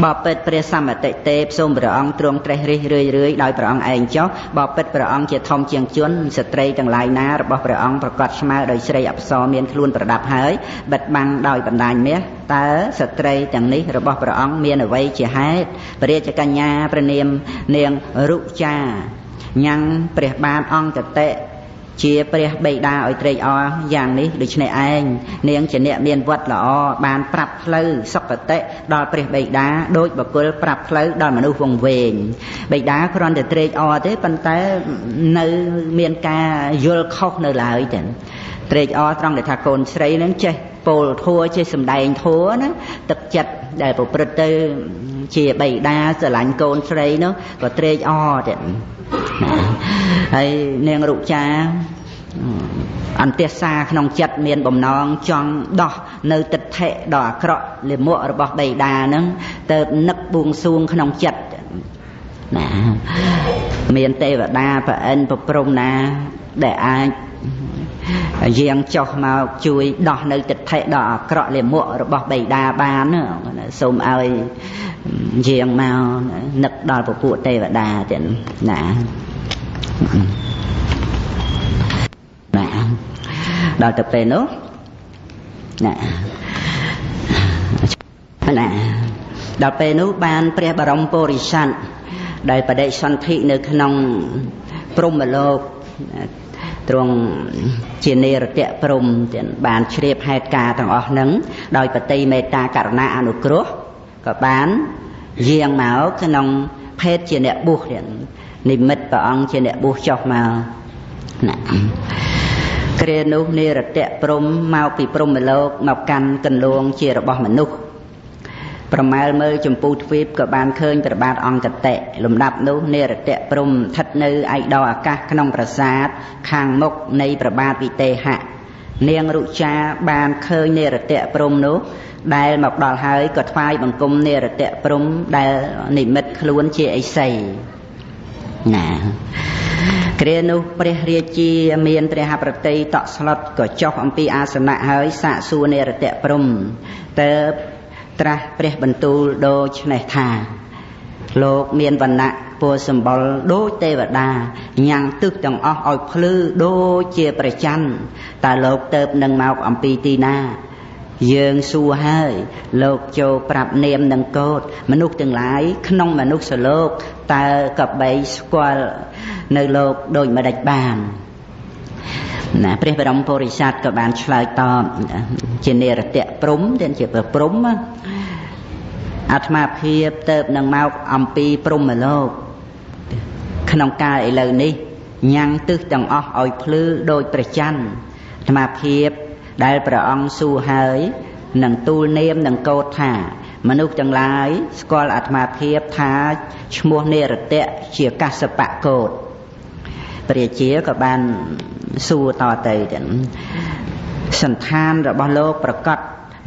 បបិទ្ធព្រះសម្បតិទេពសូមព្រះអង្គទ្រង់ត្រេះរិះរឿយដោយព្រះអង្គឯងចុះបបិទ្ធព្រះអង្គជាធំជាងជនស្ត្រីទាំងឡាយណារបស់ព្រះអង្គប្រកាសស្មើដោយស្រីអប្សរមានខ្លួនប្រដាប់ហើយបិទបាំងដោយបណ្ដាញមាសតើស្ត្រីទាំងនេះរបស់ព្រះអង្គមានអ្វីជាហេតុព្រះរាជកញ្ញាព្រះនាមនាងរុចាញ៉ាំងព្រះបាទអង្គតតិ ជាព្រះបិតាឲ្យត្រេកអរយ៉ាងនេះដូច្នេះឯងនាងជាអ្នកមានវត្តល្អបានប្រាប់ផ្លូវសុគតិដល់ព្រះបិតាដោយបុគ្គលប្រាប់ផ្លូវដល់មនុស្សវង្វេងបិតាគ្រាន់តែត្រេកអរទេប៉ុន្តែនៅមានការយល់ខុសនៅឡើយទេត្រេកអរត្រង់ដែលថាកូនស្រីនឹងចេះពោលធัวចេះសម្ដែងធัวណាទឹកចិត្តដែលប្រព្រឹត្តទៅជាបិតាស្រឡាញ់កូនស្រីនោះក៏ត្រេកអរទេហើយនាងរុចាអន្ទះសាក្នុងចិត្តមានបំណងចង់ដោះនៅទិដ្ឋិដ៏អាក្រក់លាមករបស់បិតាហ្នឹងទៅនឹកបួងសួងក្នុងចិត្តណាមានទេវតាប្រអិនប្រព្រំណាដែលអាចយាងចុះមកជួយដោះនៅទិដ្ឋិដ៏អាក្រក់លាមករបស់បិតាបានសូមឲ្យយាងមកនឹកដល់ពពួកទេវតាទៀតណាដល់ទៅពេលនោះណាដល់ពេលនោះបានព្រះបរមពុរិស័ទដែលបដិសន្ធិនៅក្នុងព្រហ្មលោកទ្រង់ជានិរតៈព្រហ្មទាំងបានជ្រាបហេតុការណ៍ទាំងអស់ហ្នឹងដោយបតីមេត្តាករុណាអនុគ្រោះក៏បានយាងមកក្នុងភេទជាអ្នកបួសនិមិត្តព្រះអង្គជាអ្នកបួសចុះមកណាគ្រានោះនិរតៈព្រហ្មមកពីព្រហ្មលោកមកកាន់កន្លងជារបស់មនុស្សប្រមែលមើលចម្ពោះទ្វីបក៏បានឃើញព្រះបាទអង្គតិលំដាប់នោះនិរតៈព្រហ្មស្ថិតនៅឯកដអាកាសក្នុងប្រាសាទខាងមុខនៃព្រះបាទវិទេហៈនាងរុចាបានឃើញនិរតៈព្រហ្មនោះដែលមកដល់ហើយក៏ថ្វាយបង្គំនិរតៈព្រហ្មដែលនិមិត្តខ្លួនជាឥសីណាគ្រានោះព្រះរាជាមានព្រះប្រតិតក់ស្លុតក៏ចុះអំពីអាសនៈហើយសាកសួរនិរតៈព្រហ្មទៅត្រាស់ព្រះបន្ទូលដូចនេះថាលោកមានវណ្ណៈពណ៌សម្បុរដូចទេវតាញ៉ាំងទឹកទាំងអស់ឲ្យភ្លឺដូចជាព្រះច័ន្ទតើលោកទៅនឹងមកអំពីទីណាយើងសួរហើយលោកចូលប្រាប់នាមនឹងកោតមនុស្សទាំងឡាយក្នុងមនុស្សលោកតើកបីស្គាល់នៅលោកដូចម្ដេចបានណាព្រះបរមពុរិស័ទក៏បានឆ្លើយតបជានិរតៈព្រហ្មទាំងជាព្រហ្មអាត្មាភាពទៅនឹងមកអំពីព្រហ្មលោកក្នុងកាលឥឡូវនេះញ៉ាំងទិសទាំងអស់ឲ្យភ្លឺដូចព្រះច័ន្ទអាត្មាភាពដែលព្រះអង្គសួរហើយនឹងទូលនាមនឹងកោតថាមនុស្សទាំងឡាយស្គាល់អាត្មាភាពថាឈ្មោះនិរតៈជាកស្សបៈកោតព្រះជាក៏បានសួរតទៅសន្តានរបស់លោកប្រកាស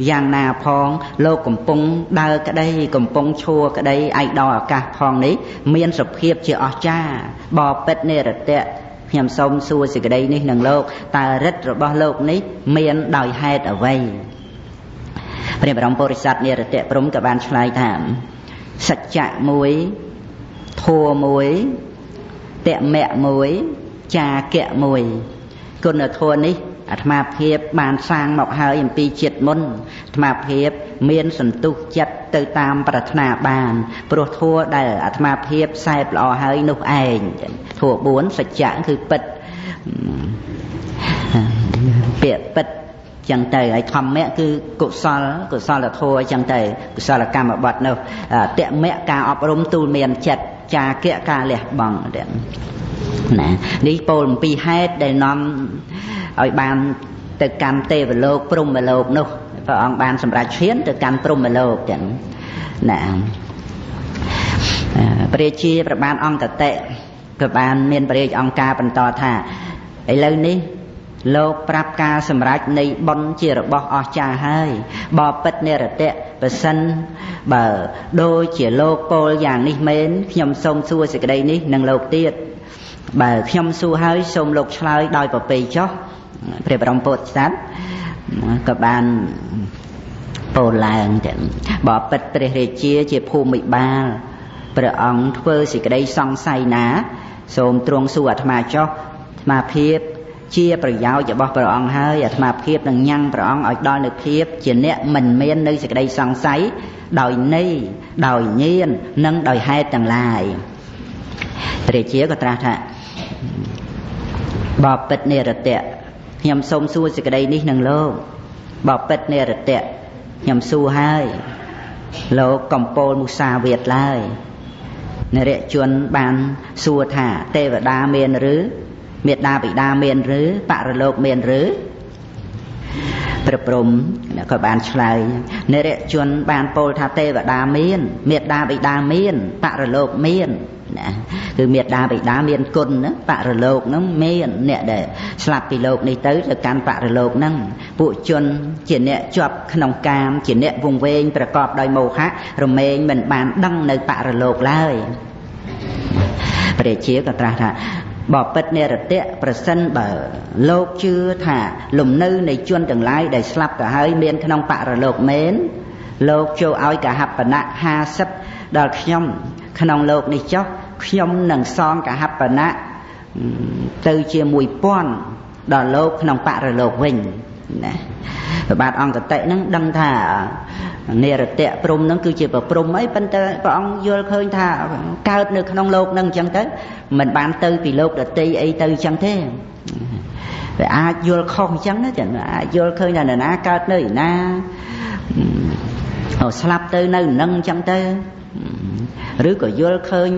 យ៉ាងណាផងលោកកំពុងដើរក្តីកំពុងឈួរក្តីឯកដោអាកាសផងនេះមានសភាពជាអស្ចារ្យបបិទ្ធនិរតៈខ្ញុំសូមសួរសេចក្តីនេះនឹងលោកតើរិទ្ធរបស់លោកនេះមានដោយហេតុអ្វីព្រះបរមពុរិស័ទនិរតៈព្រហ្មក៏បានឆ្លើយថាសច្ចៈមួយធัวមួយតមៈមួយចាកៈមួយគុណធម៌នេះអាត្មាភាពបានសាងមកហើយអំពីជាតិមុនអាត្មាភាពមានសន្ទុះចិត្តទៅតាមប្រាថ្នាបានព្រោះធัวដែលអាត្មាភាពសែបល្អហើយនោះឯងធัว4សច្ចៈគឺពិតពាក្យពិតចឹងទៅហើយធម្មៈគឺកុសលធម៌ចឹងទៅកុសលកម្មបត្តិនោះតមៈការអប់រំទូលមានចិត្តចាកៈការលះបង់ណានេះពោលអំពីហេតុដែលនាំឲ្យបានទៅកម្មទេវលោកព្រហ្មលោកនោះព្រះអង្គបានសម្រេចឈានទៅកម្មព្រហ្មលោកចឹងណាព្រះជាព្រះបាទអង្គតិក៏បានមានព្រះរាជអង្គការបន្តថាឥឡូវនេះលោកប្រាប់ការសម្រេចនៃបុណ្យជារបស់អស្ចារ្យហើយបបិទ្ធនិរតៈប្រសិនបើដូចជាលោកពោលយ៉ាងនេះមែនខ្ញុំសូមសួរសេចក្តីនេះនឹងលោកទៀតបើខ្ញុំសួរហើយសូមលោកឆ្លើយដោយប្រពៃចុះព្រះបរមពុទ្ធសាសក៏បានពោលឡើងចឹងបបិទ្ធព្រះរាជាភូមិបាលព្រះអង្គធ្វើសេចក្តីសង្ស័យណាសូមទ្រង់សួរអាត្មាចុះអាត្មាភាពជាប្រយោជន៍របស់ព្រះអង្គហើយអាត្មាភាពនឹងញ៉ាំងព្រះអង្គឲ្យដល់នូវភាពជាអ្នកមិនមាននៅសេចក្តីសង្ស័យដោយន័យដោយញាណនិងដោយហេតុទាំងឡាយព្រះជាក៏ត្រាស់ថា បបិទ្ធនិរតៈខ្ញុំសូមសួរសេចក្តីនេះនឹងលោកបបិទ្ធនិរតៈខ្ញុំសួរហើយលោកកំពូលមុសាវាទឡើយនរជនបានសួរថាទេវតាមានឬមេត្តាបិតាមានឬបរលោកមានឬព្រះព្រហ្មក៏បានឆ្លើយនរជនបានពោលថាទេវតាមានមេត្តាបិតាមានបរលោកមានណាគឺមេត្តាបិតាមានគុណណាបរលោកហ្នឹងមានអ្នកដែលស្លាប់ពីលោកនេះទៅកាន់បរលោកហ្នឹងពួកជនជាអ្នកជាប់ក្នុងកាមជាអ្នកវង្វេងប្រកបដោយមោហៈរមែងមិនបានដឹងនៅបរលោកឡើយព្រះជាក៏ត្រាស់ថាបបិទ្ធនិរតៈប្រសិនបើលោកជឿថាលំនៅនៃជនទាំងឡាយដែលស្លាប់ទៅហើយមានក្នុងបរលោកមែនលោកចូលឲ្យកហបណៈ50ដល់ខ្ញុំក្នុងលោកនេះចុះខ្ញុំនឹងសងកហបណៈទៅជា1000ដល់លោកក្នុងបរលោកវិញណាព្រះបាទអង្គតិហ្នឹងដឹងថានិរតៈព្រំហ្នឹងគឺជាប្រព្រំអីប៉ុន្តែព្រះអង្គយល់ឃើញថាកើតនៅក្នុងលោកហ្នឹងអញ្ចឹងទៅមិនបានទៅពីលោកដតីអីទៅអញ្ចឹងទេវាអាចយល់ខុសអញ្ចឹងណាចាអាចយល់ឃើញថានរណាកើតនៅណាស្លាប់ទៅនៅនឹងអញ្ចឹងទៅឬក៏យល់ឃើញ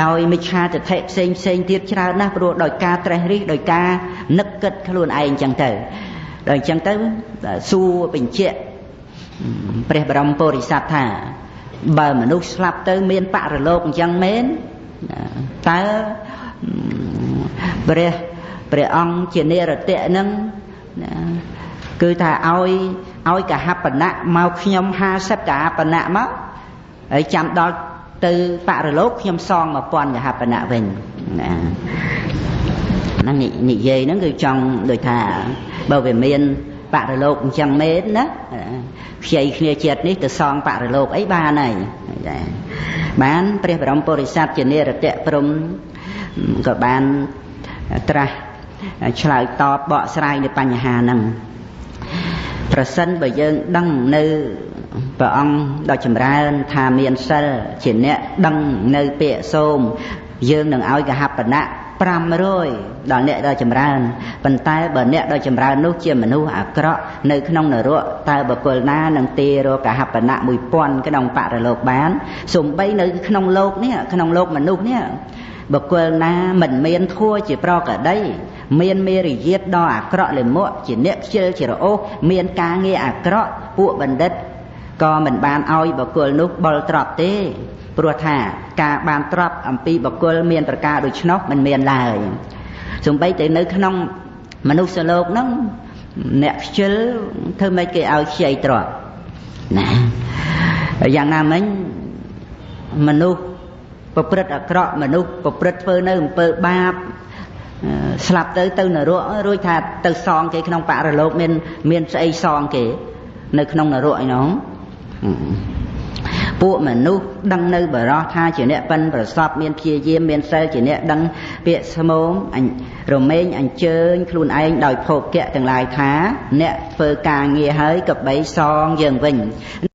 ដោយមិច្ឆាទិដ្ឋិផ្សេងទៀតច្រើនណាស់ព្រោះដោយការត្រេះរិះដោយការនឹកគិតខ្លួនឯងអញ្ចឹងទៅដល់អញ្ចឹងទៅសួរបញ្ជាក់ព្រះបរមពុរិស័ទថាបើមនុស្សស្លាប់ទៅមានបរលោកអញ្ចឹងមែនតើព្រះអង្គជានិរតៈហ្នឹងគឺថាឲ្យកហបណៈមកខ្ញុំ50កហបណៈមកហើយចាំដល់ទៅបរលោកខ្ញុំសង1000កហបណៈវិញណាហ្នឹងនិយាយហ្នឹងគឺចង់ដូចថាបើវាមានបរលោកអញ្ចឹងមែនណាខ្ចីគ្នាជាតិនេះទៅសងបរលោកអីបានហើយបានព្រះបរមពុរិស័ទជានិរតៈព្រំក៏បានត្រាស់ឆ្លើយតបបកស្រាយនៅបញ្ហាហ្នឹងប្រសិនបើយើងដឹងនៅព្រះអង្គដ៏ចម្រើនថាមានសិលជាអ្នកដឹងនៅពាក្យសូមយើងនឹងឲ្យកហបណៈ500ដល់អ្នកដ៏ចម្រើនប៉ុន្តែបើអ្នកដ៏ចម្រើននោះជាមនុស្សអាក្រក់នៅក្នុងនរកតើបុគ្គលណានឹងទារកហបណៈ1000ក្នុងបរលោកបានសូម្បីនៅក្នុងលោកនេះក្នុងលោកមនុស្សនេះបុគ្គលណាមិនមានធัวជាប្រកដីមានមេរយាទដ៏អាក្រក់ល្មួកជាអ្នកខ្ជិលជារអូសមានការងារអាក្រក់ពួកបណ្ឌិតក៏មិនបានឲ្យបុគ្គលនោះបុលទ្រព្យទេព្រោះថាការបានទ្រព្យអំពីបុគ្គលមានប្រការដូច្នោះមិនមានឡើយសូម្បីតែនៅក្នុងមនុស្សលោកហ្នឹងអ្នកខ្ជិលធ្វើម៉េចគេឲ្យខ្ចីទ្រព្យណាយ៉ាងណាមិញមនុស្សប្រព្រឹត្តអាក្រក់មនុស្សប្រព្រឹត្តធ្វើនៅអំពើបាបស្លាប់ទៅនរករួចថាទៅសងគេក្នុងបរលោកមានស្អីសងគេនៅក្នុងនរកឯនោះពួកមនុស្សដឹងនៅបរោះថាជាអ្នកប៉ិនប្រសពមានព្យាយាមមានសិលជាអ្នកដឹងពាក្យស្មោមរមែងអញ្ជើញខ្លួនឯងដោយភោគៈទាំងឡាយថាអ្នកធ្វើការងារហើយក៏បីសងយើងវិញ